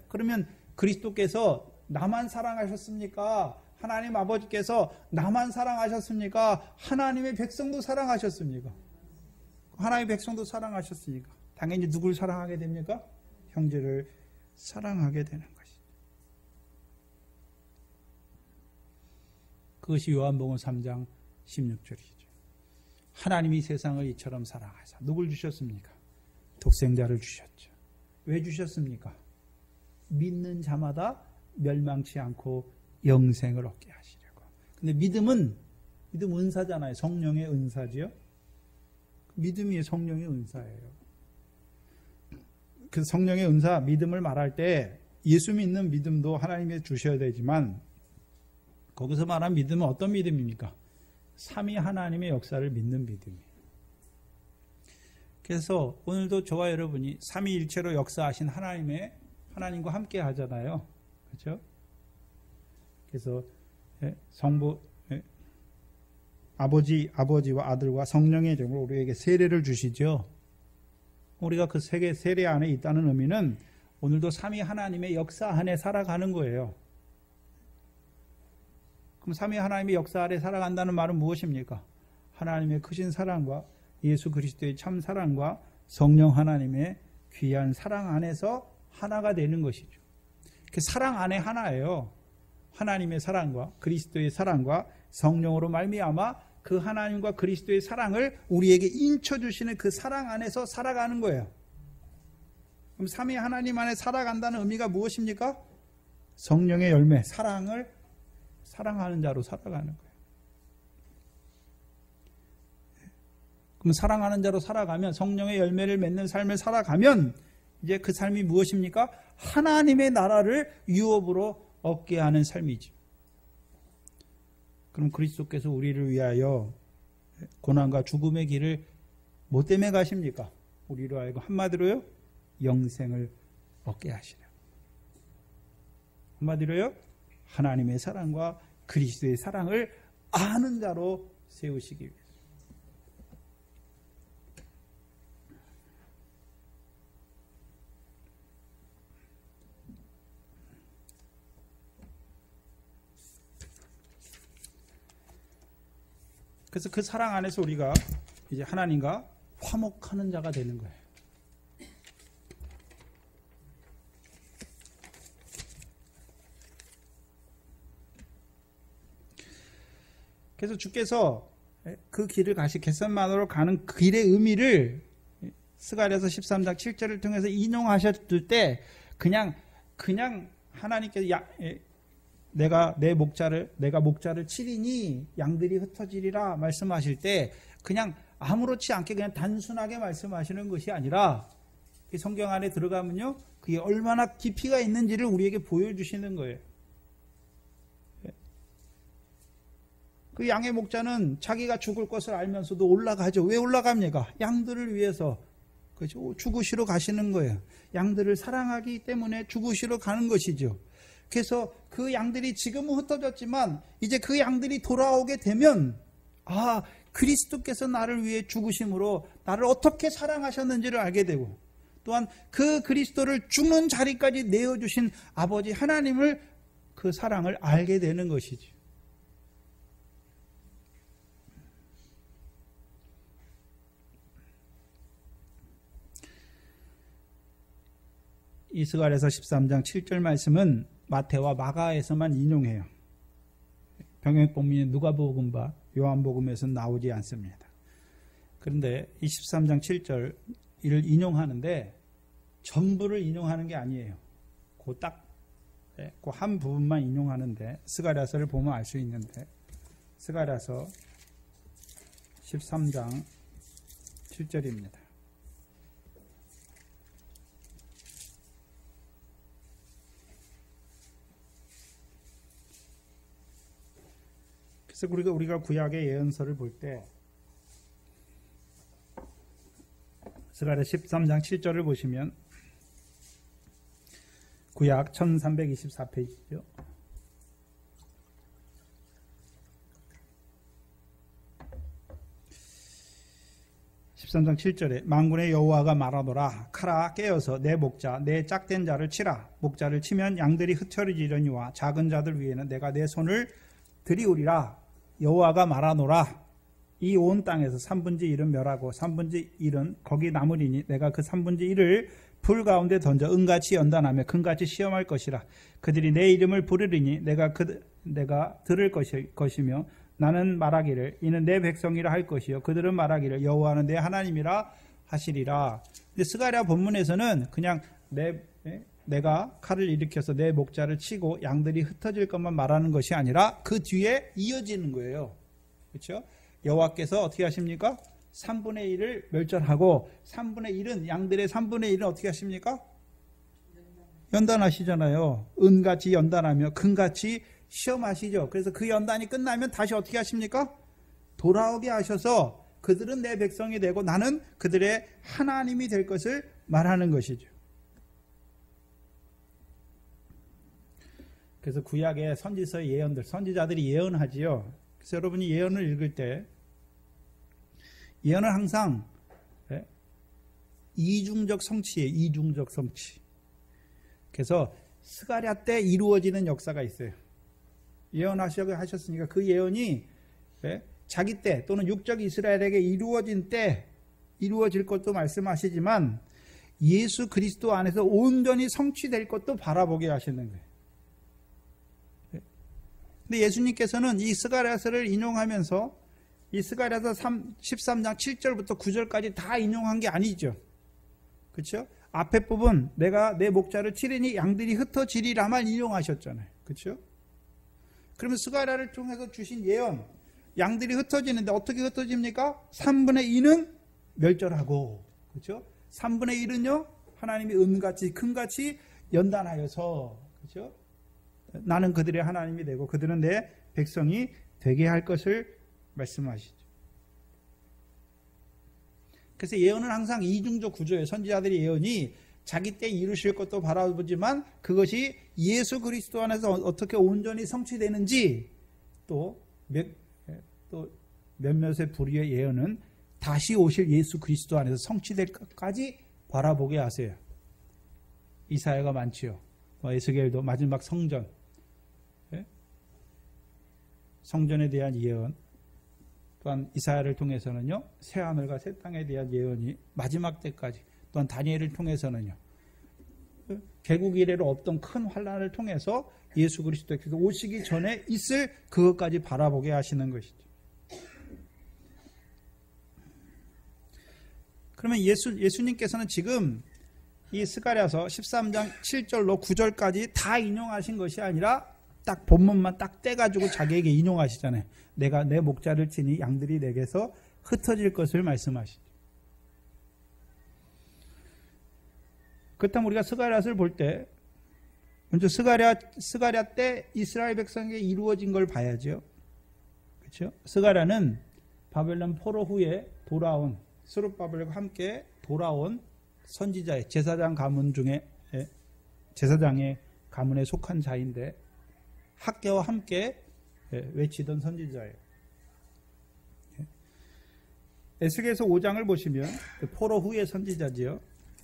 A: 그러면 그리스도께서 나만 사랑하셨습니까? 하나님 아버지께서 나만 사랑하셨습니까? 하나님의 백성도 사랑하셨습니까? 하나님의 백성도 사랑하셨으니까 당연히 누굴 사랑하게 됩니까? 형제를 사랑하게 되는 것이죠. 그것이 요한복음 3장 16절이죠. 하나님이 세상을 이처럼 사랑하사 누굴 주셨습니까? 독생자를 주셨죠. 왜 주셨습니까? 믿는 자마다 멸망치 않고 영생을 얻게 하시려고. 근데 믿음은 은사잖아요. 성령의 은사지요. 믿음이 성령의 은사예요. 그 성령의 은사, 믿음을 말할 때 예수 믿는 믿음도 하나님이 주셔야 되지만, 거기서 말한 믿음은 어떤 믿음입니까? 삼위 하나님의 역사를 믿는 믿음이에요. 그래서 오늘도 저와 여러분이 삼위일체로 역사하신 하나님과 함께 하잖아요. 그렇죠? 그래서 성부, 아버지와 아들과 성령의 이름으로 우리에게 세례를 주시죠. 우리가 그 세례 안에 있다는 의미는 오늘도 삼위 하나님의 역사 안에 살아가는 거예요. 그럼 삼위 하나님의 역사 안에 살아간다는 말은 무엇입니까? 하나님의 크신 사랑과 예수 그리스도의 참 사랑과 성령 하나님의 귀한 사랑 안에서 하나가 되는 것이죠. 그 사랑 안에 하나예요. 하나님의 사랑과 그리스도의 사랑과 성령으로 말미암아 그 하나님과 그리스도의 사랑을 우리에게 인쳐주시는 그 사랑 안에서 살아가는 거예요. 그럼 삼위 하나님 안에 살아간다는 의미가 무엇입니까? 성령의 열매, 사랑을 사랑하는 자로 살아가는 거예요. 그럼 사랑하는 자로 살아가면, 성령의 열매를 맺는 삶을 살아가면 이제 그 삶이 무엇입니까? 하나님의 나라를 유업으로 얻게 하는 삶이죠. 그럼 그리스도께서 우리를 위하여 고난과 죽음의 길을 뭐 때문에 가십니까? 우리로 하여금 한마디로요, 영생을 얻게 하시려. 한마디로요, 하나님의 사랑과 그리스도의 사랑을 아는 자로 세우시기 위해서. 그래서 그 사랑 안에서 우리가 이제 하나님과 화목하는 자가 되는 거예요. 그래서 주께서 그 길을 겟세마네로 가는 그 길의 의미를 스가랴서 13장 7절을 통해서 인용하셨을 때 그냥 하나님께서 내가 목자를 치리니 양들이 흩어지리라 말씀하실 때 그냥 아무렇지 않게 그냥 단순하게 말씀하시는 것이 아니라 이 성경 안에 들어가면요 그게 얼마나 깊이가 있는지를 우리에게 보여주시는 거예요. 그 양의 목자는 자기가 죽을 것을 알면서도 올라가죠. 왜 올라갑니까? 양들을 위해서. 그렇죠? 죽으시러 가시는 거예요. 양들을 사랑하기 때문에 죽으시러 가는 것이죠. 그래서 그 양들이 지금은 흩어졌지만 이제 그 양들이 돌아오게 되면 그리스도께서 나를 위해 죽으심으로 나를 어떻게 사랑하셨는지를 알게 되고 또한 그 그리스도를 죽는 자리까지 내어주신 아버지 하나님을 그 사랑을 알게 되는 것이죠. 스가랴서 13장 7절 말씀은 마태와 마가에서만 인용해요. 병역복음인 누가복음과 요한복음에서는 나오지 않습니다. 그런데 23장 7절 이를 인용하는데 전부를 인용하는 게 아니에요. 그 한 부분만 인용하는데 스가랴서를 보면 알 수 있는데 스가랴서 13장 7절입니다. 그래서 우리가 구약의 예언서를 볼 때 스가랴 13장 7절을 보시면 구약 1324페이지죠. 13장 7절에 만군의 여호와가 말하노라 카라 깨어서 내 목자 내 짝된 자를 치라 목자를 치면 양들이 흩어지려니와 작은 자들 위에는 내가 내 손을 들이우리라 여호와가 말하노라 이 온 땅에서 3분의 1은 멸하고 3분의 1은 거기 남으리니 내가 그 3분의 1을 불 가운데 던져 은같이 연단하며 금같이 시험할 것이라 그들이 내 이름을 부르리니 내가 들을 것이며 나는 말하기를 이는 내 백성이라 할 것이요 그들은 말하기를 여호와는 내 하나님이라 하시리라. 근데 스가랴 본문에서는 그냥 내가 칼을 일으켜서 내 목자를 치고 양들이 흩어질 것만 말하는 것이 아니라 그 뒤에 이어지는 거예요. 그렇죠? 여호와께서 어떻게 하십니까? 3분의 1을 멸절하고 3분의 1은 양들의 3분의 1은 어떻게 하십니까? 연단하시잖아요. 은같이 연단하며 금같이 시험하시죠. 그래서 그 연단이 끝나면 다시 어떻게 하십니까? 돌아오게 하셔서 그들은 내 백성이 되고 나는 그들의 하나님이 될 것을 말하는 것이죠. 그래서 구약의 선지서의 예언들, 선지자들이 예언하지요. 그래서 여러분이 예언을 읽을 때 예언은 항상 이중적 성취예요. 이중적 성취. 그래서 스가랴 때 이루어지는 역사가 있어요. 예언하셨으니까 그 예언이 자기 때 또는 육적 이스라엘에게 이루어진 때 이루어질 것도 말씀하시지만 예수 그리스도 안에서 온전히 성취될 것도 바라보게 하시는 거예요. 근데 예수님께서는 이 스가랴서를 인용하면서 이 스가랴서 13장 7절부터 9절까지 다 인용한 게 아니죠. 그렇죠? 앞에 부분 내가 내 목자를 치리니 양들이 흩어지리라만 인용하셨잖아요. 그렇죠? 그러면 스가랴를 통해서 주신 예언 양들이 흩어지는데 어떻게 흩어집니까? 3분의 2는 멸절하고 그렇죠? 3분의 1은요 하나님이 은같이 금같이 연단하여서 그렇죠? 나는 그들의 하나님이 되고 그들은 내 백성이 되게 할 것을 말씀하시죠. 그래서 예언은 항상 이중적 구조예요. 선지자들의 예언이 자기 때 이루실 것도 바라보지만 그것이 예수 그리스도 안에서 어떻게 온전히 성취되는지 또 몇몇의 불의의 예언은 다시 오실 예수 그리스도 안에서 성취될 것까지 바라보게 하세요. 이사야가 많지요. 에스겔도 마지막 성전, 성전에 대한 예언, 또한 이사야를 통해서는요, 새 하늘과 새 땅에 대한 예언이 마지막 때까지, 또한 다니엘을 통해서는요, 개국 이래로 없던 큰 환란을 통해서 예수 그리스도께서 오시기 전에 있을 그것까지 바라보게 하시는 것이죠. 그러면 예수님께서는 지금 이 스가랴서 13장 7절로 9절까지 다 인용하신 것이 아니라 딱 본문만 딱 떼가지고 자기에게 인용하시잖아요. 내가 내 목자를 치니 양들이 내게서 흩어질 것을 말씀하시죠. 그렇다면 우리가 스가랴서를 볼 때 먼저 스가랴 때 이스라엘 백성에게 이루어진 걸 봐야죠. 그렇죠? 스가랴는 바벨론 포로 후에 돌아온 스룹바벨과 함께 돌아온 선지자의 제사장 가문 중에 제사장의 가문에 속한 자인데 학계와 함께 외치던 선지자예요. 에스겔서 5장을 보시면 포로 후의 선지자지요.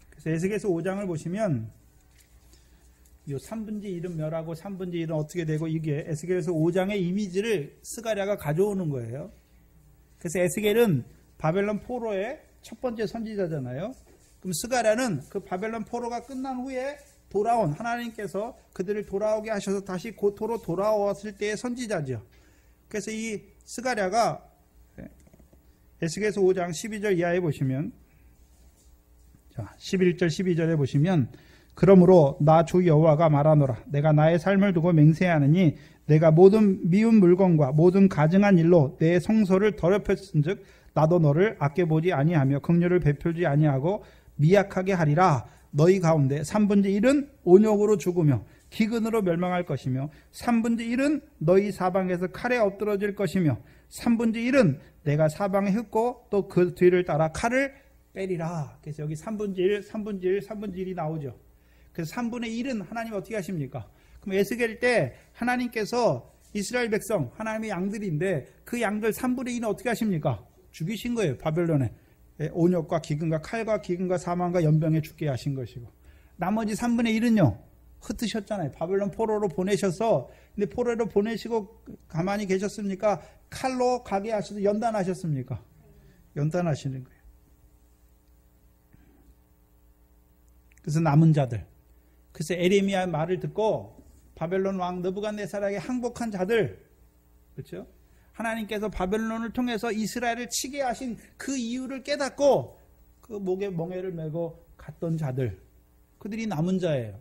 A: 그래서 에스겔서 5장을 보시면 이 3분지 1은 멸하고 3분지 1은 어떻게 되고 이게 에스겔서 5장의 이미지를 스가랴가 가져오는 거예요. 그래서 에스겔은 바벨론 포로의 첫 번째 선지자잖아요. 그럼 스가랴는 그 바벨론 포로가 끝난 후에 돌아온 하나님께서 그들을 돌아오게 하셔서 다시 고토로 돌아왔을 때의 선지자죠. 그래서 이 스가랴가 에스겔서 5장 12절 이하에 보시면, 자 11절 12절에 보시면, 그러므로 나 주 여호와가 말하노라. 내가 나의 삶을 두고 맹세하느니 내가 모든 미운 물건과 모든 가증한 일로 내 성소를 더럽혔은즉 나도 너를 아껴보지 아니하며 긍휼을 베풀지 아니하고 미약하게 하리라. 너희 가운데 3분의 1은 온역으로 죽으며 기근으로 멸망할 것이며 3분의 1은 너희 사방에서 칼에 엎드러질 것이며 3분의 1은 내가 사방에 흩고 또 그 뒤를 따라 칼을 빼리라. 그래서 여기 3분의 1, 3분의 1, 3분의 1이 나오죠. 그래서 3분의 1은 하나님 어떻게 하십니까? 그럼 에스겔 때 하나님께서 이스라엘 백성, 하나님의 양들인데 그 양들 3분의 1은 어떻게 하십니까? 죽이신 거예요. 바벨론에. 온역과 기근과 칼과 기근과 사망과 연병에 죽게 하신 것이고, 나머지 3분의 1은요 흩으셨잖아요. 바벨론 포로로 보내셔서, 근데 포로로 보내시고 가만히 계셨습니까? 칼로 가게 하셔서 연단하셨습니까? 연단하시는 거예요. 그래서 남은 자들, 그래서 에레미야의 말을 듣고 바벨론 왕 느부갓네살에게 항복한 자들, 그렇죠? 하나님께서 바벨론을 통해서 이스라엘을 치게 하신 그 이유를 깨닫고 그 목에 멍에를 메고 갔던 자들, 그들이 남은 자예요.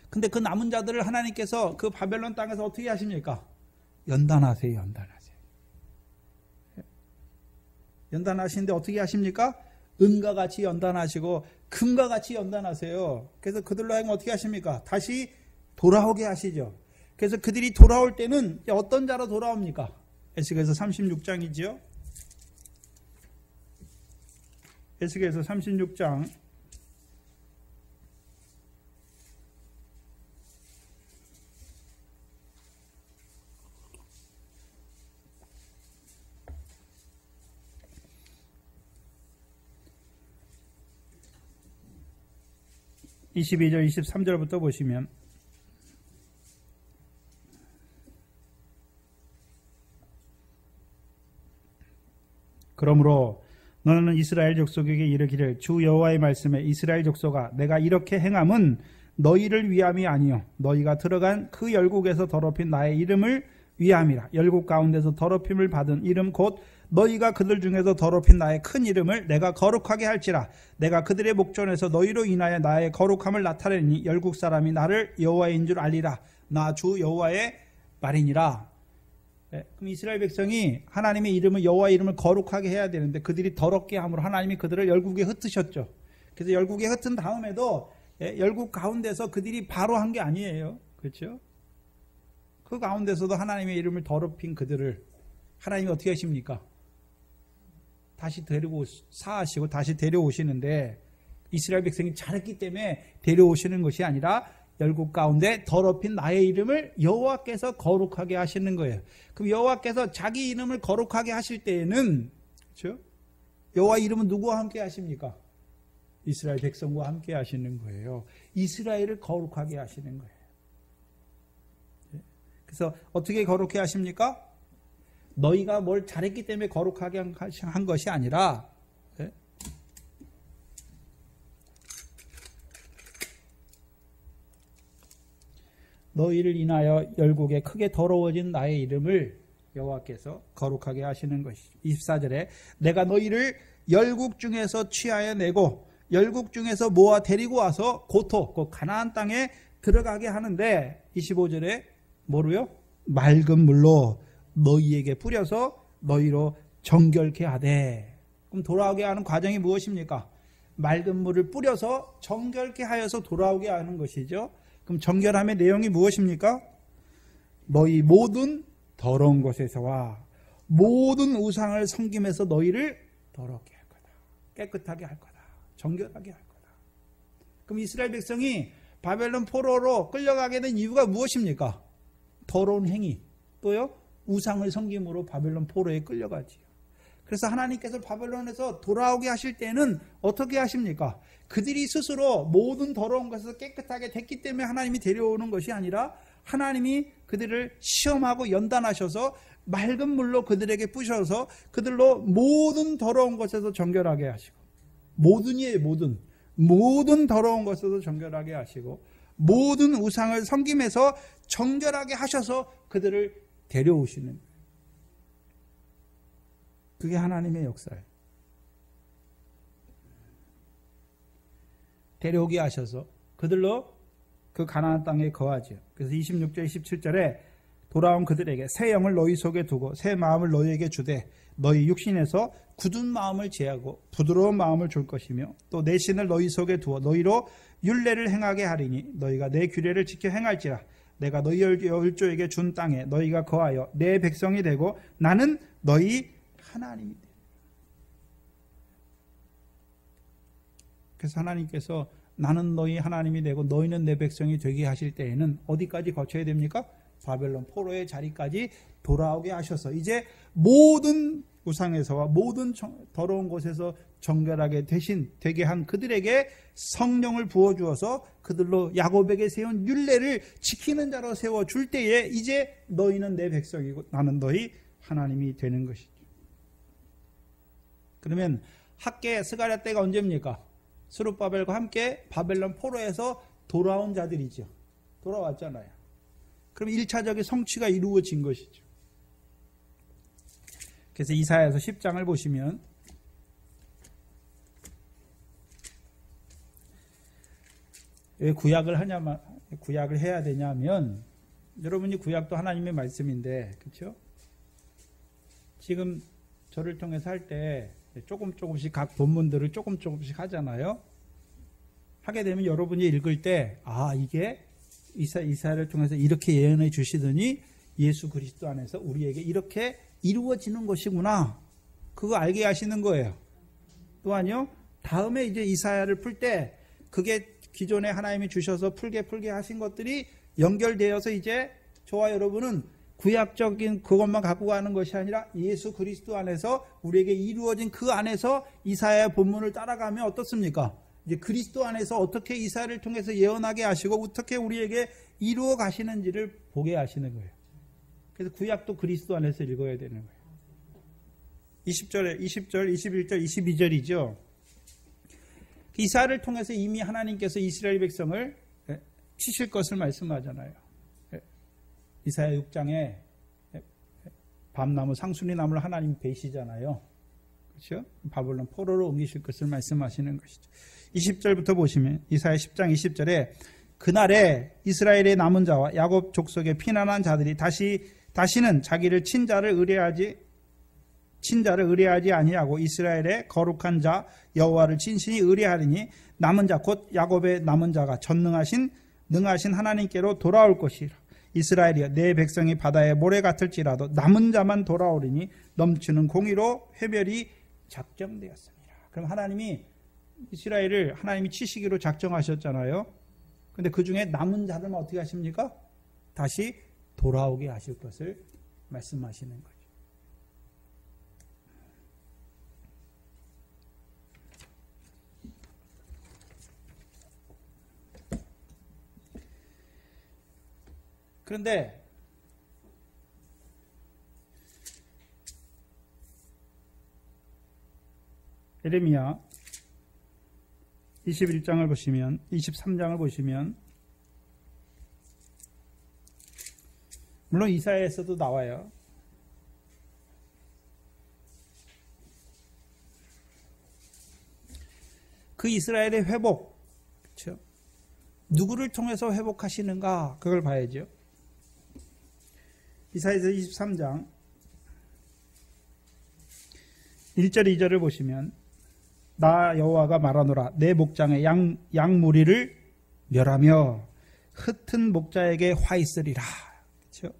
A: 근데 그 남은 자들을 하나님께서 그 바벨론 땅에서 어떻게 하십니까? 연단하세요, 연단하세요. 연단하시는데 어떻게 하십니까? 은과 같이 연단하시고 금과 같이 연단하세요. 그래서 그들로 하여금 어떻게 하십니까? 다시 돌아오게 하시죠. 그래서 그들이 돌아올 때는 어떤 자로 돌아옵니까? 에스겔서 36장이지요. 에스겔서 36장 22절 23절부터 보시면, 그러므로 너는 이스라엘 족속에게 이르기를 주 여호와의 말씀에 이스라엘 족속아 내가 이렇게 행함은 너희를 위함이 아니요 너희가 들어간 그 열국에서 더럽힌 나의 이름을 위함이라. 열국 가운데서 더럽힘을 받은 이름 곧 너희가 그들 중에서 더럽힌 나의 큰 이름을 내가 거룩하게 할지라. 내가 그들의 목전에서 너희로 인하여 나의 거룩함을 나타내니 열국 사람이 나를 여호와인 줄 알리라. 나 주 여호와의 말이니라. 그럼 이스라엘 백성이 하나님의 이름을, 여호와의 이름을 거룩하게 해야 되는데 그들이 더럽게 함으로 하나님이 그들을 열국에 흩으셨죠. 그래서 열국에 흩은 다음에도 열국 가운데서 그들이 바로 한 게 아니에요. 그렇죠? 그 가운데서도 하나님의 이름을 더럽힌 그들을 하나님이 어떻게 하십니까? 다시 데리고 사하시고 다시 데려오시는데, 이스라엘 백성이 잘했기 때문에 데려오시는 것이 아니라 열국 가운데 더럽힌 나의 이름을 여호와께서 거룩하게 하시는 거예요. 그럼 여호와께서 자기 이름을 거룩하게 하실 때에는, 그렇죠? 여호와 이름은 누구와 함께 하십니까? 이스라엘 백성과 함께 하시는 거예요. 이스라엘을 거룩하게 하시는 거예요. 그래서 어떻게 거룩해 하십니까? 너희가 뭘 잘했기 때문에 거룩하게 한 것이 아니라, 너희를 인하여 열국에 크게 더러워진 나의 이름을 여호와께서 거룩하게 하시는 것이죠. 24절에 내가 너희를 열국 중에서 취하여 내고 열국 중에서 모아 데리고 와서 고토, 그 가나안 땅에 들어가게 하는데, 25절에 뭐로요? 맑은 물로 너희에게 뿌려서 너희로 정결케 하되. 그럼 돌아오게 하는 과정이 무엇입니까? 맑은 물을 뿌려서 정결케 하여서 돌아오게 하는 것이죠. 그럼 정결함의 내용이 무엇입니까? 너희 모든 더러운 곳에서와 모든 우상을 섬김에서 너희를 더럽게 할 거다. 깨끗하게 할 거다. 정결하게 할 거다. 그럼 이스라엘 백성이 바벨론 포로로 끌려가게 된 이유가 무엇입니까? 더러운 행위, 또요 우상을 섬김으로 바벨론 포로에 끌려가지요. 그래서 하나님께서 바벨론에서 돌아오게 하실 때는 어떻게 하십니까? 그들이 스스로 모든 더러운 것에서 깨끗하게 됐기 때문에 하나님이 데려오는 것이 아니라, 하나님이 그들을 시험하고 연단하셔서 맑은 물로 그들에게 부셔서 그들로 모든 더러운 것에서 정결하게 하시고, 모든이에요, 모든 더러운 것에서 정결하게 하시고, 모든 우상을 섬김에서 정결하게 하셔서 그들을 데려오시는 거예요. 그게 하나님의 역사예요. 데려오게 하셔서 그들로 그 가나안 땅에 거하죠. 그래서 26절 27절에 돌아온 그들에게 새 영을 너희 속에 두고 새 마음을 너희에게 주되 너희 육신에서 굳은 마음을 제하고 부드러운 마음을 줄 것이며 또 내 신을 너희 속에 두어 너희로 율례를 행하게 하리니 너희가 내 규례를 지켜 행할지라. 내가 너희 열조에게 준 땅에 너희가 거하여 내 백성이 되고 나는 너희 하나님이 되리라. 그래서 하나님께서 나는 너희 하나님이 되고 너희는 내 백성이 되게 하실 때에는 어디까지 거쳐야 됩니까? 바벨론 포로의 자리까지 돌아오게 하셔서 이제 모든 우상에서와 모든 더러운 곳에서 정결하게 되게 한 그들에게 성령을 부어주어서 그들로 야곱에게 세운 율례를 지키는 자로 세워줄 때에 이제 너희는 내 백성이고 나는 너희 하나님이 되는 것이죠. 그러면 학계 스가랴 때가 언제입니까? 스룹바벨과 함께 바벨론 포로에서 돌아온 자들이죠. 돌아왔잖아요. 그럼 1차적인 성취가 이루어진 것이죠. 그래서 이사야서 10장을 보시면 왜 구약을 해야 되냐면, 여러분이 구약도 하나님의 말씀인데, 그렇죠? 지금 저를 통해서 할 때 조금씩 각 본문들을 조금씩 하잖아요. 하게 되면 여러분이 읽을 때, 이게 이사야를 통해서 이렇게 예언해 주시더니 예수 그리스도 안에서 우리에게 이렇게 이루어지는 것이구나. 그거 알게 하시는 거예요. 또한요, 다음에 이제 이사야를 풀 때 그게 기존에 하나님이 주셔서 풀게 하신 것들이 연결되어서 이제 저와 여러분은 구약적인 그것만 갖고 가는 것이 아니라 예수 그리스도 안에서 우리에게 이루어진 그 안에서 이사야 본문을 따라가면 어떻습니까? 이제 그리스도 안에서 어떻게 이사야를 통해서 예언하게 하시고 어떻게 우리에게 이루어 가시는지를 보게 하시는 거예요. 그래서 구약도 그리스도 안에서 읽어야 되는 거예요. 20절, 21절, 22절이죠. 이사야를 통해서 이미 하나님께서 이스라엘 백성을 치실 것을 말씀하잖아요. 이사야 6장에 밤나무 상수리나무를 하나님 베시잖아요. 그렇죠? 바벨론 포로로 옮기실 것을 말씀하시는 것이죠. 20절부터 보시면 이사야 10장 20절에 그날에 이스라엘의 남은 자와 야곱 족속의 피난한 자들이 다시는 자기를 친자를 의뢰하지 아니하고 이스라엘의 거룩한 자 여호와를 진실히 의뢰하리니 남은 자 곧 야곱의 남은 자가 능하신 하나님께로 돌아올 것이라. 이스라엘이여 내 백성이 바다의 모래 같을지라도 남은 자만 돌아오리니 넘치는 공의로 회별이 작정되었습니다. 그럼 하나님이 이스라엘을 하나님이 치시기로 작정하셨잖아요. 근데 그 중에 남은 자들은 어떻게 하십니까? 다시 돌아오게 하실 것을 말씀하시는 거죠. 그런데 예레미야 21장을 보시면 23장을 보시면 물론 이사야에서도 나와요. 그 이스라엘의 회복, 그렇죠? 누구를 통해서 회복하시는가 그걸 봐야죠. 이사야서 23장 1절 2절을 보시면 나 여호와가 말하노라 내 목장의 양 무리를 멸하며 흩은 목자에게 화 있으리라. 그렇죠?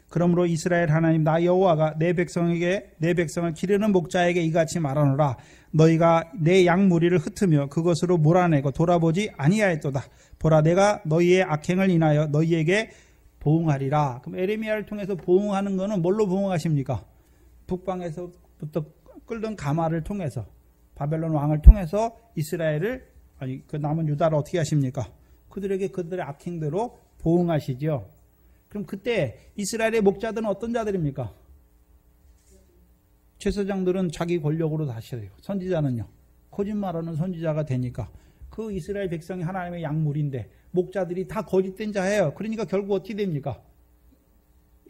A: 그러므로 이스라엘 하나님 나 여호와가 내 백성을 기르는 목자에게 이같이 말하노라 너희가 내 양 무리를 흩으며 그것으로 몰아내고 돌아보지 아니하였도다. 보라 내가 너희의 악행을 인하여 너희에게 보응하리라. 그럼 에레미야를 통해서 보응하는 것은 뭘로 보응하십니까? 북방에서부터 끌던 가마를 통해서 바벨론 왕을 통해서 이스라엘을 그 남은 유다를 어떻게 하십니까? 그들에게 그들의 악행대로 보응하시죠. 그럼 그때 이스라엘의 목자들은 어떤 자들입니까? 제사장들은 자기 권력으로 다스려요. 선지자는요. 거짓말하는 선지자가 되니까 그 이스라엘 백성이 하나님의 양물인데 목자들이 다 거짓된 자예요. 그러니까 결국 어떻게 됩니까?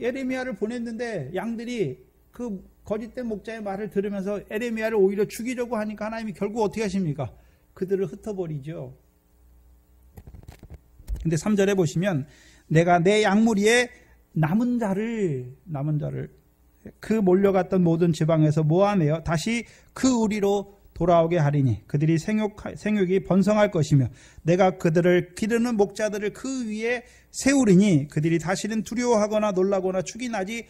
A: 에레미야를 보냈는데 양들이 그 거짓된 목자의 말을 들으면서 에레미야를 오히려 죽이려고 하니까 하나님이 결국 어떻게 하십니까? 그들을 흩어버리죠. 근데 3절에 보시면 내가 내 양무리에 남은 자를 그 몰려갔던 모든 지방에서 모아내어 다시 그 우리로 돌아오게 하리니 그들이 생육이 번성할 것이며 내가 그들을 기르는 목자들을 그 위에 세우리니 그들이 다시는 두려워하거나 놀라거나 축이 나지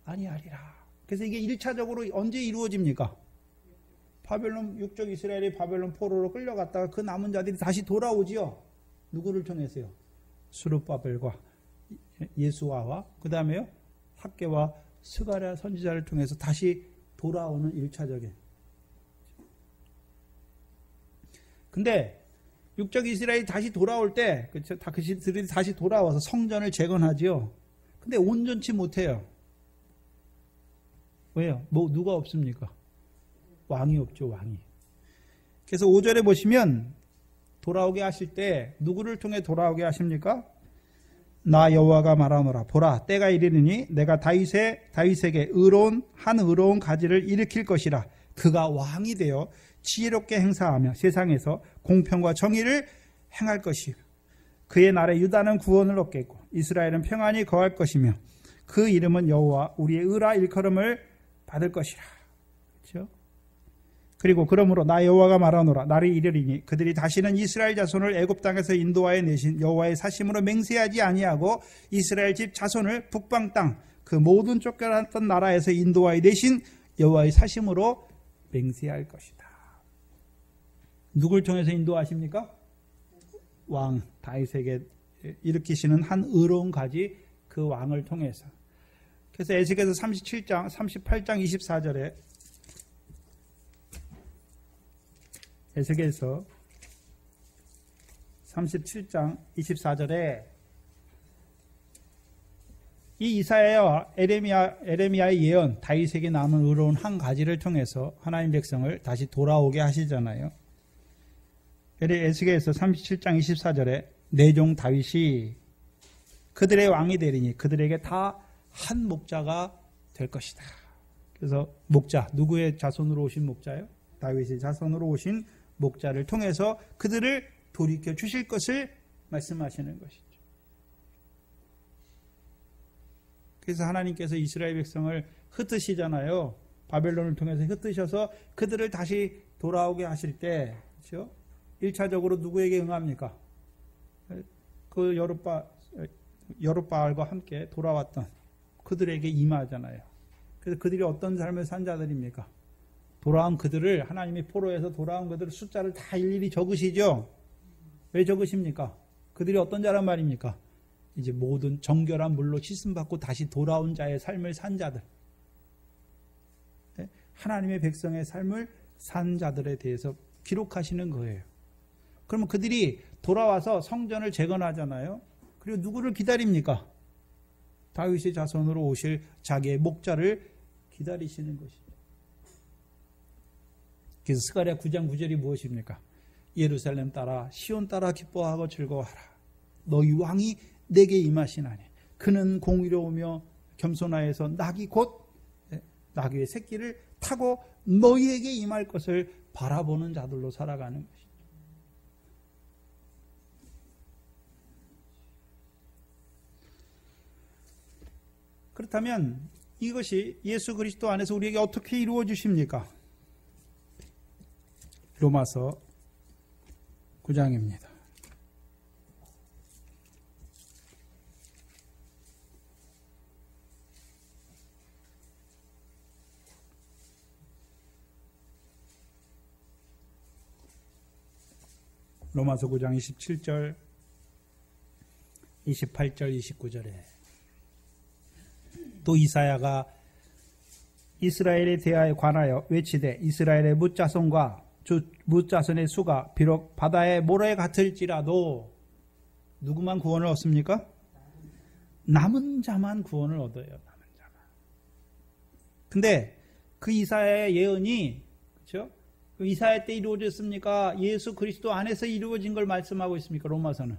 A: 아니하리라. 그래서 이게 1차적으로 언제 이루어집니까? 바벨론 육적 이스라엘이 바벨론 포로로 끌려갔다가 그 남은 자들이 다시 돌아오지요. 누구를 통해서요? 스룹바벨과 예수아와 그 다음에요 학개와 스가랴 선지자를 통해서 다시 돌아오는 1차적인. 근데 육적 이스라엘이 다시 돌아올 때 그들이 다시 돌아와서 성전을 재건하지요. 근데 온전치 못해요. 왜요? 누가 없습니까? 왕이 없죠, 왕이. 그래서 5절에 보시면 돌아오게 하실 때 누구를 통해 돌아오게 하십니까? 나 여호와가 말하노라 보라 때가 이르리니 내가 다윗에게 한 의로운 가지를 일으킬 것이라. 그가 왕이 되어 지혜롭게 행사하며 세상에서 공평과 정의를 행할 것이요 그의 날에 유다는 구원을 얻겠고 이스라엘은 평안히 거할 것이며 그 이름은 여호와 우리의 의라 일컬음을 받을 것이라. 그렇죠? 그리고 그러므로 나 여호와가 말하노라 날이 이르리니 그들이 다시는 이스라엘 자손을 애굽 땅에서 인도하여 내신 여호와의 사심으로 맹세하지 아니하고 이스라엘 집 자손을 북방 땅 그 모든 쫓겨났던 나라에서 인도하여 내신 여호와의 사심으로 맹세할 것이다. 누굴 통해서 인도하십니까? 왕 다윗에게 일으키시는 한 의로운 가지 그 왕을 통해서. 그래서 에스겔서 38장 24절에 에스겔서 37장 24절에 이 이사야와 에레미야의 예언 다윗에게 남은 의로운 한 가지를 통해서 하나님 백성을 다시 돌아오게 하시잖아요. 에스겔서 37장 24절에 내 종 다윗이 그들의 왕이 되리니 그들에게 다 한 목자가 될 것이다. 그래서 목자, 누구의 자손으로 오신 목자요? 다윗의 자손으로 오신 목자를 통해서 그들을 돌이켜 주실 것을 말씀하시는 것이죠. 그래서 하나님께서 이스라엘 백성을 흩으시잖아요. 바벨론을 통해서 흩으셔서 그들을 다시 돌아오게 하실 때, 그렇죠? 1차적으로 누구에게 응합니까? 그 여룻바알과 함께 돌아왔던 그들에게 임하잖아요. 그래서 그들이 어떤 삶을 산 자들입니까? 돌아온 그들을 하나님이 포로에서 돌아온 그들의 숫자를 다 일일이 적으시죠. 왜 적으십니까? 그들이 어떤 자란 말입니까? 이제 모든 정결한 물로 씻음받고 다시 돌아온 자의 삶을 산 자들. 하나님의 백성의 삶을 산 자들에 대해서 기록하시는 거예요. 그러면 그들이 돌아와서 성전을 재건하잖아요. 그리고 누구를 기다립니까? 다윗의 자손으로 오실 자기의 목자를 기다리시는 것이죠. 그래서 스가랴 9장 9절이 무엇입니까? 예루살렘 따라 시온 따라 기뻐하고 즐거워하라. 너희 왕이 내게 임하시나니 그는 공의로우며 겸손하여서 낙이 곧 나귀의 새끼를 타고 너희에게 임할 것을 바라보는 자들로 살아가는 것이죠. 그렇다면 이것이 예수 그리스도 안에서 우리에게 어떻게 이루어지십니까? 로마서 9장입니다. 로마서 9장 27절, 28절, 29절에 또 이사야가 이스라엘에 대하여 관하여 외치되 이스라엘의 뭇자손과 뭇자손의 수가 비록 바다의 모래 같을지라도 누구만 구원을 얻습니까? 남은 자만 구원을 얻어요. 남은 자만. 근데 그 이사야의 예언이 그렇죠? 그 이사야 때 이루어졌습니까? 예수 그리스도 안에서 이루어진 걸 말씀하고 있습니까? 로마서는.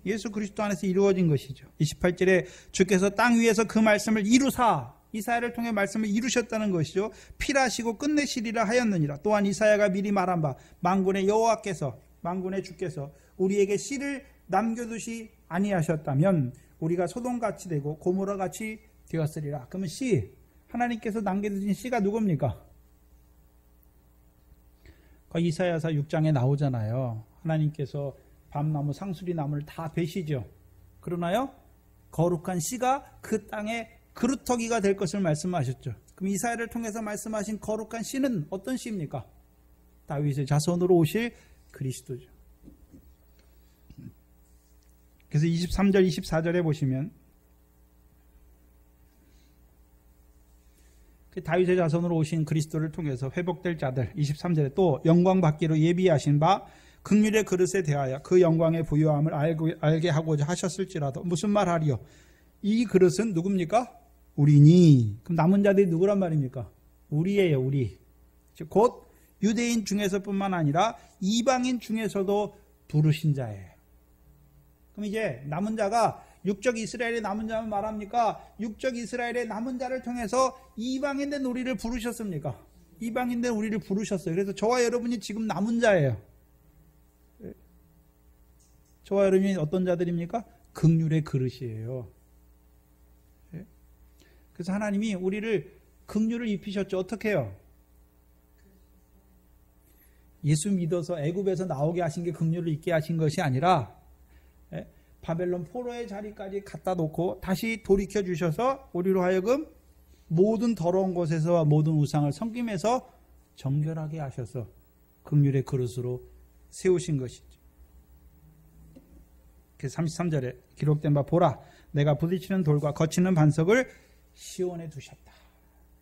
A: 예수 그리스도 안에서 이루어진 것이죠. 28절에 주께서 땅 위에서 그 말씀을 이루사 이사야를 통해 말씀을 이루셨다는 것이죠. 필하시고 끝내시리라 하였느니라. 또한 이사야가 미리 말한 바 만군의 여호와께서 만군의 주께서 우리에게 씨를 남겨두시 아니하셨다면 우리가 소돔같이 되고 고모라같이 되었으리라. 그러면 씨 하나님께서 남겨두신 씨가 누굽니까? 이사야서 6장에 나오잖아요. 하나님께서 밤나무 상수리나무를 다 베시죠. 그러나요? 거룩한 씨가 그 땅에 그루터기가 될 것을 말씀하셨죠. 그럼 이사야를 통해서 말씀하신 거룩한 씨는 어떤 씨입니까? 다윗의 자손으로 오실 그리스도죠. 그래서 23절 24절에 보시면 다윗의 자손으로 오신 그리스도를 통해서 회복될 자들 23절에 또 영광 받기로 예비하신 바 긍휼의 그릇에 대하여 그 영광의 부요함을 알게 하고자 하셨을지라도 무슨 말 하리요? 이 그릇은 누굽니까? 우리니. 그럼 남은 자들이 누구란 말입니까? 우리예요. 우리. 곧 유대인 중에서뿐만 아니라 이방인 중에서도 부르신 자예요. 그럼 이제 남은 자가 육적 이스라엘의 남은 자만 말합니까? 육적 이스라엘의 남은 자를 통해서 이방인된 우리를 부르셨습니까? 이방인된 우리를 부르셨어요. 그래서 저와 여러분이 지금 남은 자예요. 저와 여러분이 어떤 자들입니까? 긍휼의 그릇이에요. 그래서 하나님이 우리를 긍휼을 입히셨죠. 어떻게 해요? 예수 믿어서 애굽에서 나오게 하신 게 긍휼을 입게 하신 것이 아니라 바벨론 포로의 자리까지 갖다 놓고 다시 돌이켜 주셔서 우리로 하여금 모든 더러운 곳에서 모든 우상을 섬김에서 정결하게 하셔서 긍휼의 그릇으로 세우신 것이죠. 그래서 33절에 기록된 바 보라 내가 부딪히는 돌과 거치는 반석을 시온에 두셨다.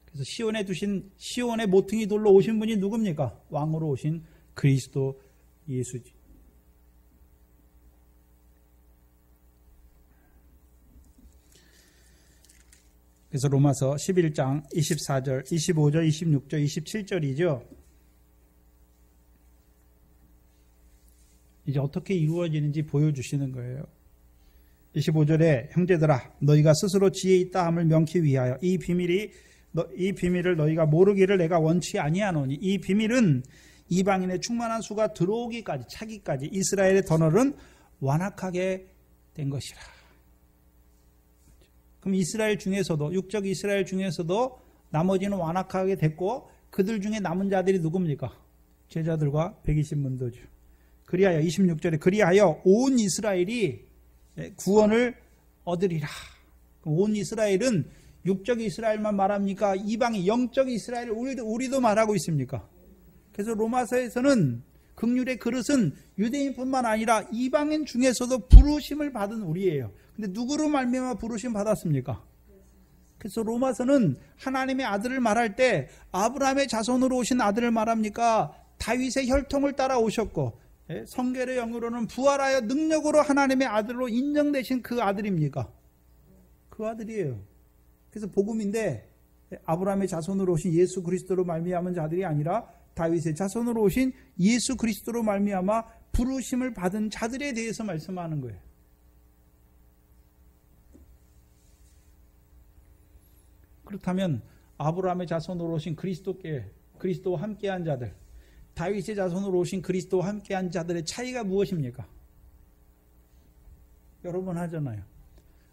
A: 그래서 시온에 두신 시온의 모퉁이 돌로 오신 분이 누굽니까? 왕으로 오신 그리스도 예수지. 그래서 로마서 11장 24절, 25절, 26절, 27절이죠. 이제 어떻게 이루어지는지 보여주시는 거예요. 25절에 형제들아 너희가 스스로 지혜 있다 함을 명키 위하여 이 비밀을 너희가 모르기를 내가 원치 아니하노니 이 비밀은 이방인의 충만한 수가 들어오기까지 차기까지 이스라엘의 덩어리는 완악하게 된 것이라. 그럼 이스라엘 중에서도 육적 이스라엘 중에서도 나머지는 완악하게 됐고 그들 중에 남은 자들이 누굽니까? 제자들과 120문도죠. 그리하여 26절에 그리하여 온 이스라엘이 구원을 얻으리라. 온 이스라엘은 육적 이스라엘만 말합니까? 이방인 영적 이스라엘 우리도 말하고 있습니까? 그래서 로마서에서는 긍휼의 그릇은 유대인뿐만 아니라 이방인 중에서도 부르심을 받은 우리예요. 근데 누구로 말미암아 부르심 받았습니까? 그래서 로마서는 하나님의 아들을 말할 때 아브라함의 자손으로 오신 아들을 말합니까? 다윗의 혈통을 따라 오셨고 성결의 영으로는 부활하여 능력으로 하나님의 아들로 인정되신 그 아들입니까? 그 아들이에요. 그래서 복음인데 아브라함의 자손으로 오신 예수 그리스도로 말미암은 자들이 아니라 다윗의 자손으로 오신 예수 그리스도로 말미암아 부르심을 받은 자들에 대해서 말씀하는 거예요. 그렇다면 아브라함의 자손으로 오신 그리스도와 함께한 자들, 다윗의 자손으로 오신 그리스도와 함께한 자들의 차이가 무엇입니까? 여러 번 하잖아요.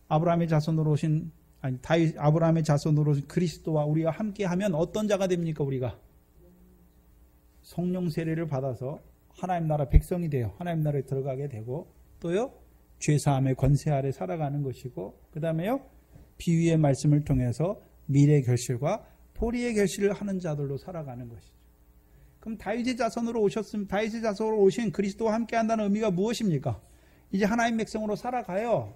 A: 아브라함의 자손으로 오신 아브라함의 자손으로 오신 그리스도와 우리가 함께하면 어떤 자가 됩니까? 우리가 성령 세례를 받아서 하나님 나라 백성이 돼요. 하나님 나라에 들어가게 되고 또요 죄사함의 권세 아래 살아가는 것이고 그 다음에요 비유의 말씀을 통해서 미래의 결실과 도리의 결실을 하는 자들로 살아가는 것이죠. 그럼 다윗의 자손으로 오신 그리스도와 함께한다는 의미가 무엇입니까? 이제 하나님 백성으로 살아가요.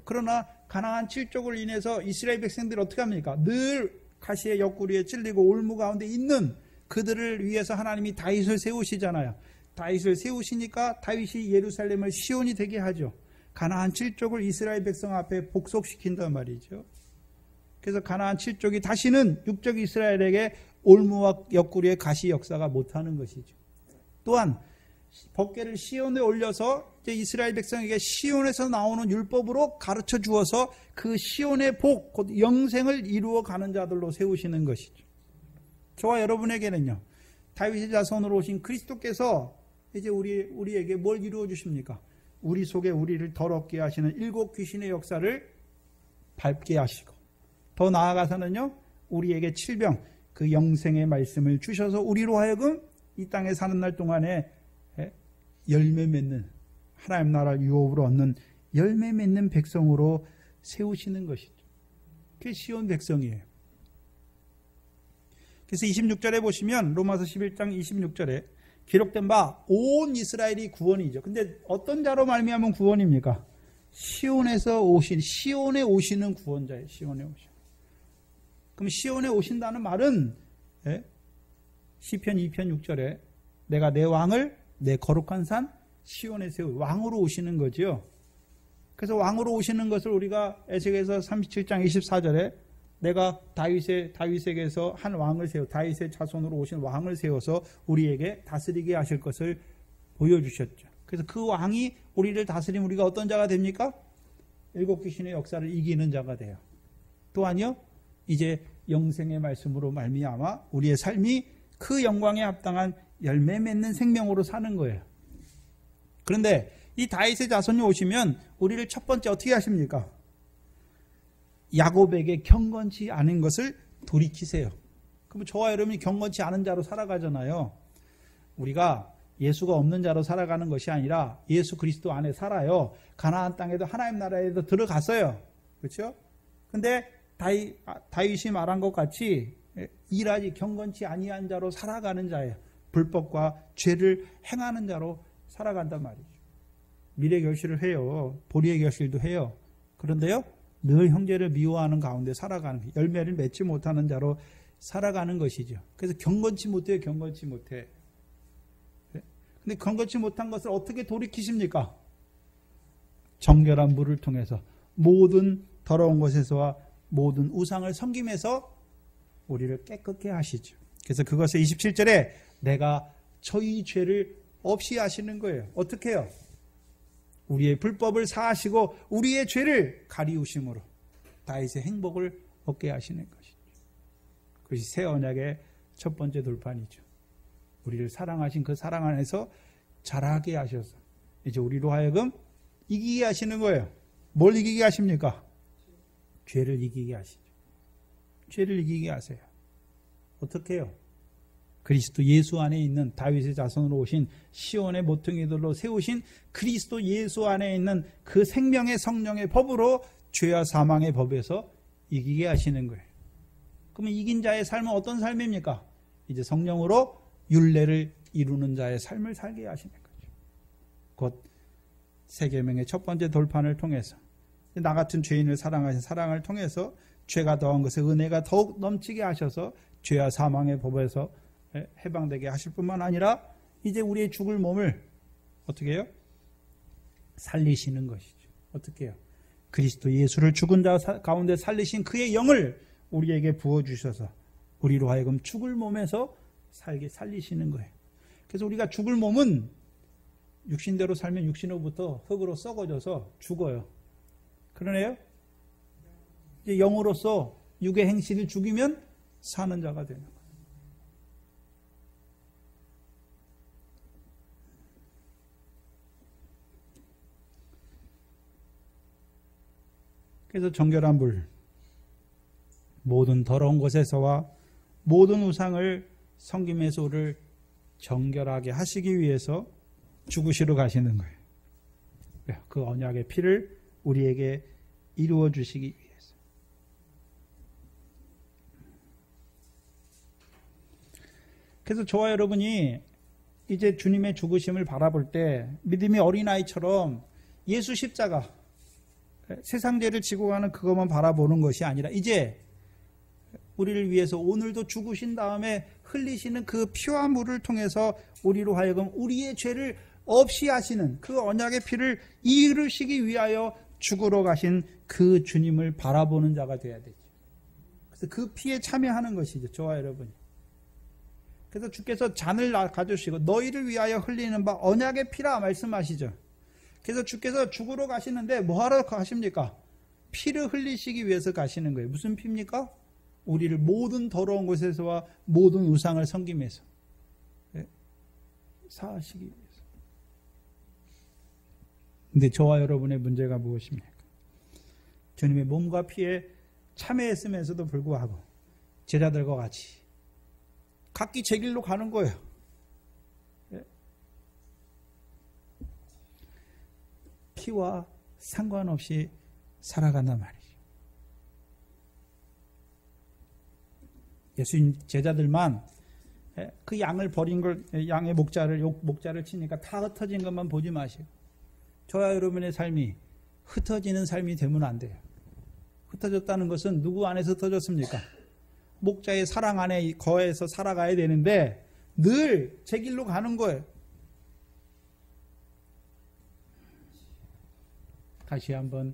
A: 그러나 가나안 칠족을 인해서 이스라엘 백성들이 어떻게 합니까? 늘 가시의 옆구리에 찔리고 올무 가운데 있는 그들을 위해서 하나님이 다윗을 세우시잖아요. 다윗을 세우시니까 다윗이 예루살렘을 시온이 되게 하죠. 가나안 칠족을 이스라엘 백성 앞에 복속시킨단 말이죠. 그래서 가나안 칠족이 다시는 육적 이스라엘에게 올무와 옆구리의 가시 역사가 못하는 것이죠. 또한 법궤를 시온에 올려서 이제 이스라엘 백성에게 시온에서 나오는 율법으로 가르쳐 주어서 그 시온의 복, 곧 영생을 이루어 가는 자들로 세우시는 것이죠. 저와 여러분에게는요, 다윗의 자손으로 오신 그리스도께서 이제 우리에게 뭘 이루어 주십니까? 우리 속에 우리를 더럽게 하시는 일곱 귀신의 역사를 밟게 하시고, 더 나아가서는요, 우리에게 칠병, 그 영생의 말씀을 주셔서 우리로 하여금 이 땅에 사는 날 동안에 열매 맺는, 하나님 나라 유업으로 얻는 열매 맺는 백성으로 세우시는 것이죠. 그게 시온 백성이에요. 그래서 26절에 보시면 로마서 11장 26절에 기록된 바 온 이스라엘이 구원이죠. 근데 어떤 자로 말미암은 구원입니까? 시온에 오시는 구원자예요. 시온에 오신. 그럼 시온에 오신다는 말은 시편 2편 6절에 내가 내 왕을 내 거룩한 산 시온에 세우 왕으로 오시는 거죠. 그래서 왕으로 오시는 것을 우리가 에스겔서 37장 24절에 내가 다윗에게서 한 왕을 다윗의 자손으로 오신 왕을 세워서 우리에게 다스리게 하실 것을 보여주셨죠. 그래서 그 왕이 우리를 다스리면 우리가 어떤 자가 됩니까? 일곱 귀신의 역사를 이기는 자가 돼요. 또한요, 이제 영생의 말씀으로 말미암아 우리의 삶이 그 영광에 합당한 열매 맺는 생명으로 사는 거예요. 그런데 이 다윗의 자손이 오시면 우리를 첫 번째 어떻게 하십니까? 야곱에게 경건치 않은 것을 돌이키세요. 그럼 저와 여러분이 경건치 않은 자로 살아가잖아요. 우리가 예수가 없는 자로 살아가는 것이 아니라 예수 그리스도 안에 살아요. 가나안 땅에도 하나님 나라에도 들어갔어요. 그렇죠? 근데 다윗이 말한 것 같이 일하지 경건치 아니한 자로 살아가는 자예요. 불법과 죄를 행하는 자로 살아간단 말이죠. 미래 결실을 해요. 보리의 결실도 해요. 그런데요, 늘 형제를 미워하는 가운데 살아가는, 열매를 맺지 못하는 자로 살아가는 것이죠. 그래서 경건치 못해요. 경건치 못해. 근데 경건치 못한 것을 어떻게 돌이키십니까? 정결한 물을 통해서 모든 더러운 것에서와 모든 우상을 섬김에서 우리를 깨끗게 하시죠. 그래서 그것을 27절에 내가 저희 죄를 없이 하시는 거예요. 어떻게 해요? 우리의 불법을 사하시고 우리의 죄를 가리우심으로 다윗의 행복을 얻게 하시는 것이죠. 그것이 새 언약의 첫 번째 돌판이죠. 우리를 사랑하신 그 사랑 안에서 자라게 하셔서 이제 우리로 하여금 이기게 하시는 거예요. 뭘 이기게 하십니까? 죄를 이기게 하시죠. 죄를 이기게 하세요. 어떻게 해요? 그리스도 예수 안에 있는 다윗의 자손으로 오신 시온의 모퉁이들로 세우신 그리스도 예수 안에 있는 그 생명의 성령의 법으로 죄와 사망의 법에서 이기게 하시는 거예요. 그러면 이긴 자의 삶은 어떤 삶입니까? 이제 성령으로 율례를 이루는 자의 삶을 살게 하시는 거죠. 곧 세계명의 첫 번째 돌판을 통해서 나 같은 죄인을 사랑하신 사랑을 통해서 죄가 더한 것에 은혜가 더욱 넘치게 하셔서 죄와 사망의 법에서 해방되게 하실 뿐만 아니라 이제 우리의 죽을 몸을 어떻게 해요? 살리시는 것이죠. 어떻게 해요? 그리스도 예수를 죽은 자 가운데 살리신 그의 영을 우리에게 부어주셔서 우리로 하여금 죽을 몸에서 살게 살리시는 거예요. 그래서 우리가 죽을 몸은 육신대로 살면 육신으로부터 흙으로 썩어져서 죽어요. 그러네요. 이제 영으로서 육의 행실을 죽이면 사는 자가 되는 거예요. 그래서 정결한 불, 모든 더러운 것에서와 모든 우상을 섬김에서 우리를 정결하게 하시기 위해서 죽으시러 가시는 거예요. 그 언약의 피를 우리에게 이루어 주시기 위해서. 그래서 저와 여러분이 이제 주님의 죽으심을 바라볼 때 믿음의 어린아이처럼 예수 십자가, 세상 죄를 지고 가는 그것만 바라보는 것이 아니라 이제 우리를 위해서 오늘도 죽으신 다음에 흘리시는 그 피와 물을 통해서 우리로 하여금 우리의 죄를 없이 하시는 그 언약의 피를 이루시기 위하여 죽으러 가신 그 주님을 바라보는 자가 되어야 되죠. 그래서 그 피에 참여하는 것이죠. 저와 여러분이. 그래서 주께서 잔을 가져주시고 너희를 위하여 흘리는 바 언약의 피라 말씀하시죠. 그래서 주께서 죽으러 가시는데 뭐하러 가십니까? 피를 흘리시기 위해서 가시는 거예요. 무슨 피입니까? 우리를 모든 더러운 곳에서와 모든 우상을 섬김에서 사하시기 위해서. 근데 저와 여러분의 문제가 무엇입니까? 주님의 몸과 피에 참여했으면서도 불구하고 제자들과 같이 각기 제 길로 가는 거예요. 피와 상관없이 살아간단 말이죠. 예수님 제자들만 그 양을 버린 걸, 양의 목자를 치니까 다 흩어진 것만 보지 마시고 저와 여러분의 삶이 흩어지는 삶이 되면 안 돼요. 흩어졌다는 것은 누구 안에서 흩어졌습니까? 목자의 사랑 안에 거해서 살아가야 되는데 늘 제 길로 가는 거예요. 다시 한번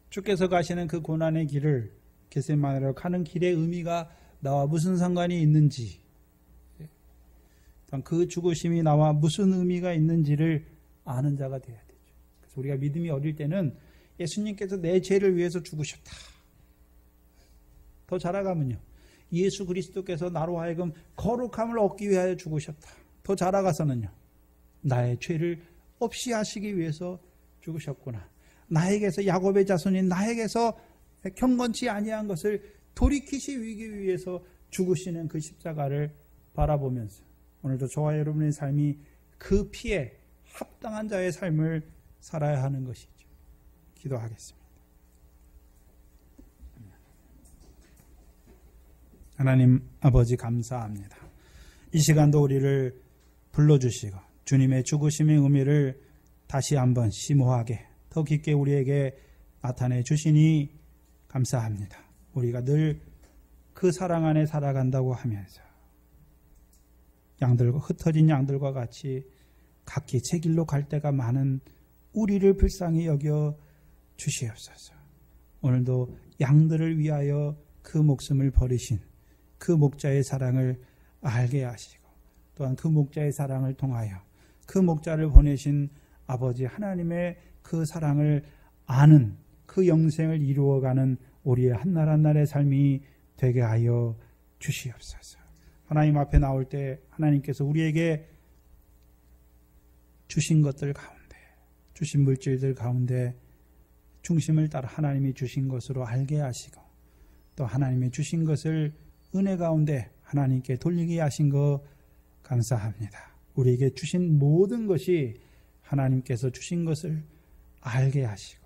A: 주께서 가시는 그 고난의 길을 겟세마네로 가는 길의 의미가 나와 무슨 상관이 있는지, 그 죽으심이 나와 무슨 의미가 있는지를 아는 자가 되어야 되죠. 그래서 우리가 믿음이 어릴 때는 예수님께서 내 죄를 위해서 죽으셨다. 더 자라가면요, 예수 그리스도께서 나로 하여금 거룩함을 얻기 위하여 죽으셨다. 더 자라가서는요, 나의 죄를 없이 하시기 위해서 죽으셨구나. 나에게서, 야곱의 자손인 나에게서 경건치 아니한 것을 돌이키시기 위해서 죽으시는 그 십자가를 바라보면서 오늘도 저와 여러분의 삶이 그 피에 합당한 자의 삶을 살아야 하는 것이죠. 기도하겠습니다. 하나님 아버지 감사합니다. 이 시간도 우리를 불러주시고 주님의 죽으심의 의미를 다시 한번 심오하게 더 깊게 우리에게 나타내 주시니 감사합니다. 우리가 늘 그 사랑 안에 살아간다고 하면서 양들과 흩어진 양들과 같이 각기 제 길로 갈 때가 많은 우리를 불쌍히 여겨 주시옵소서. 오늘도 양들을 위하여 그 목숨을 버리신 그 목자의 사랑을 알게 하시고 또한 그 목자의 사랑을 통하여 그 목자를 보내신 아버지 하나님의 그 사랑을 아는 그 영생을 이루어가는 우리의 한날 한날의 삶이 되게 하여 주시옵소서. 하나님 앞에 나올 때 하나님께서 우리에게 주신 것들 가운데, 주신 물질들 가운데 중심을 따라 하나님이 주신 것으로 알게 하시고 또 하나님이 주신 것을 은혜 가운데 하나님께 돌리게 하신 거 감사합니다. 우리에게 주신 모든 것이 하나님께서 주신 것을 알게 하시고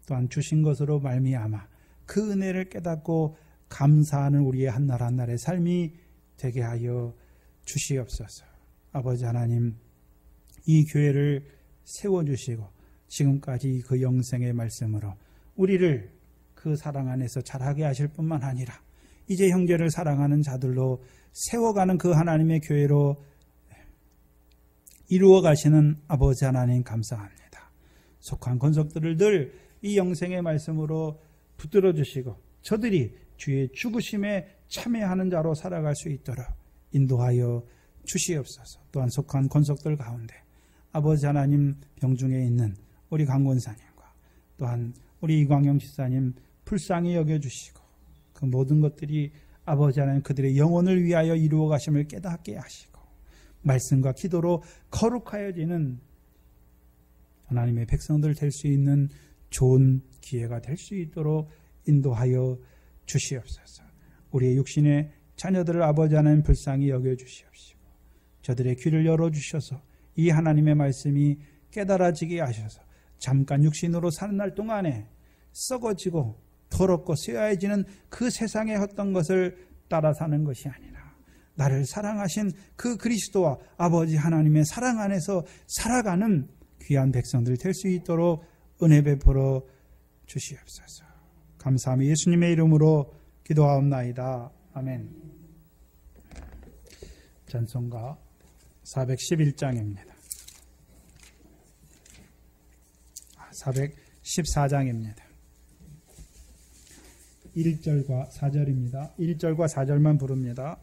A: 또한 주신 것으로 말미암아 그 은혜를 깨닫고 감사하는 우리의 한날 한날의 삶이 되게 하여 주시옵소서. 아버지 하나님, 이 교회를 세워주시고 지금까지 그 영생의 말씀으로 우리를 그 사랑 안에서 자라게 하실 뿐만 아니라 이제 형제를 사랑하는 자들로 세워가는 그 하나님의 교회로 이루어 가시는 아버지 하나님 감사합니다. 속한 권속들을 늘 이 영생의 말씀으로 붙들어 주시고 저들이 주의 죽으심에 참여하는 자로 살아갈 수 있도록 인도하여 주시옵소서. 또한 속한 권속들 가운데 아버지 하나님 병중에 있는 우리 강권사님과 또한 우리 이광영 지사님 불쌍히 여겨주시고 그 모든 것들이 아버지 하나님 그들의 영혼을 위하여 이루어 가심을 깨닫게 하시고 말씀과 기도로 거룩하여지는 하나님의 백성들 될 수 있는 좋은 기회가 될 수 있도록 인도하여 주시옵소서. 우리의 육신의 자녀들을 아버지 하나님 불쌍히 여겨주시옵시고 저들의 귀를 열어주셔서 이 하나님의 말씀이 깨달아지게 하셔서 잠깐 육신으로 사는 날 동안에 썩어지고 더럽고 쇠하여지는 그 세상의 어떤 것을 따라 사는 것이 아니라 나를 사랑하신 그 그리스도와 아버지 하나님의 사랑 안에서 살아가는 귀한 백성들 될 수 있도록 은혜 베풀어 주시옵소서. 감사하며 예수님의 이름으로 기도하옵나이다. 아멘. 찬송가 411장입니다. 414장입니다. 1절과 4절입니다. 1절과 4절만 부릅니다.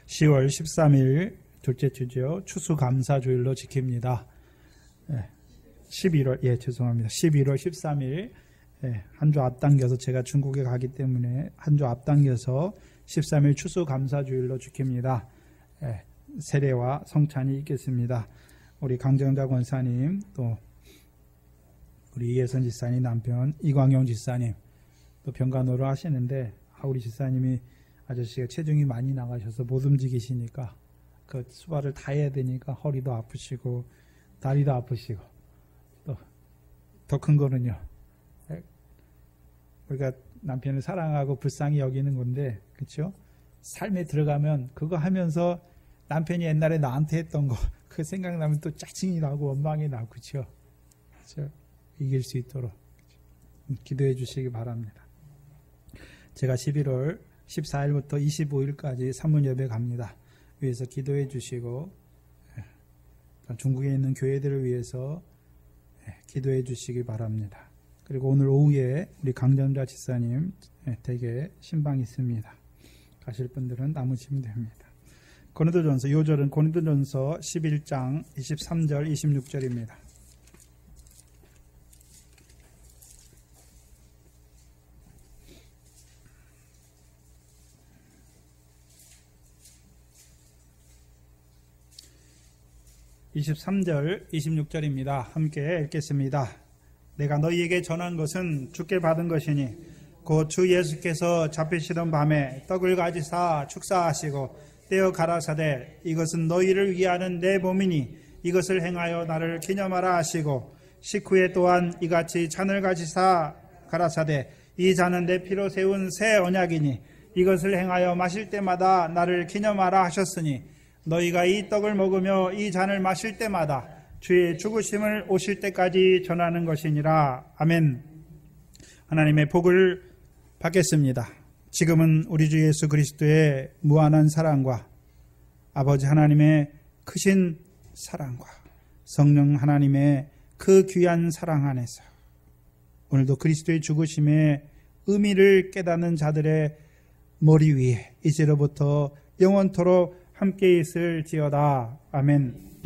A: (10월 13일) 둘째 주죠. 추수감사주일로 지킵니다. 11월 13일 한 주 앞당겨서 제가 중국에 가기 때문에 한 주 앞당겨서 13일 추수감사주일로 지킵니다. 세례와 성찬이 있겠습니다. 우리 강정자 권사님 또 우리 이혜선 지사님 남편 이광영 지사님 또 병간호를 하시는데 우리 지사님이 아저씨가 체중이 많이 나가셔서 못 움직이시니까 그 수발을 다 해야 되니까 허리도 아프시고 다리도 아프시고 또 더 큰 거는요. 우리가 남편을 사랑하고 불쌍히 여기는 건데 그렇죠? 삶에 들어가면 그거 하면서 남편이 옛날에 나한테 했던 거 그 생각나면 또 짜증이 나고 원망이 나고 그렇죠? 이길 수 있도록 기도해 주시기 바랍니다. 제가 11월 14일부터 25일까지 산문 예배 갑니다. 위해서 기도해 주시고 중국에 있는 교회들을 위해서 기도해 주시기 바랍니다. 그리고 오늘 오후에 우리 강정자 지사님 댁에 신방이 있습니다. 가실 분들은 남으시면 됩니다. 고린도전서, 요절은 고린도전서 11장 23절 26절입니다. (23절) (26절입니다) 함께 읽겠습니다. 내가 너희에게 전한 것은 주께 받은 것이니 곧 주 예수께서 잡히시던 밤에 떡을 가지사 축사하시고 떼어 가라사대 이것은 너희를 위하는 내 몸이니 이것을 행하여 나를 기념하라 하시고 식후에 또한 이같이 잔을 가지사 가라사대 이 잔은 내 피로 세운 새 언약이니 이것을 행하여 마실 때마다 나를 기념하라 하셨으니 너희가 이 떡을 먹으며 이 잔을 마실 때마다 주의 죽으심을 오실 때까지 전하는 것이니라. 아멘. 하나님의 복을 받겠습니다. 지금은 우리 주 예수 그리스도의 무한한 사랑과 아버지 하나님의 크신 사랑과 성령 하나님의 그 귀한 사랑 안에서 오늘도 그리스도의 죽으심의 의미를 깨닫는 자들의 머리 위에 이제로부터 영원토록 함께 있을지어다. 아멘.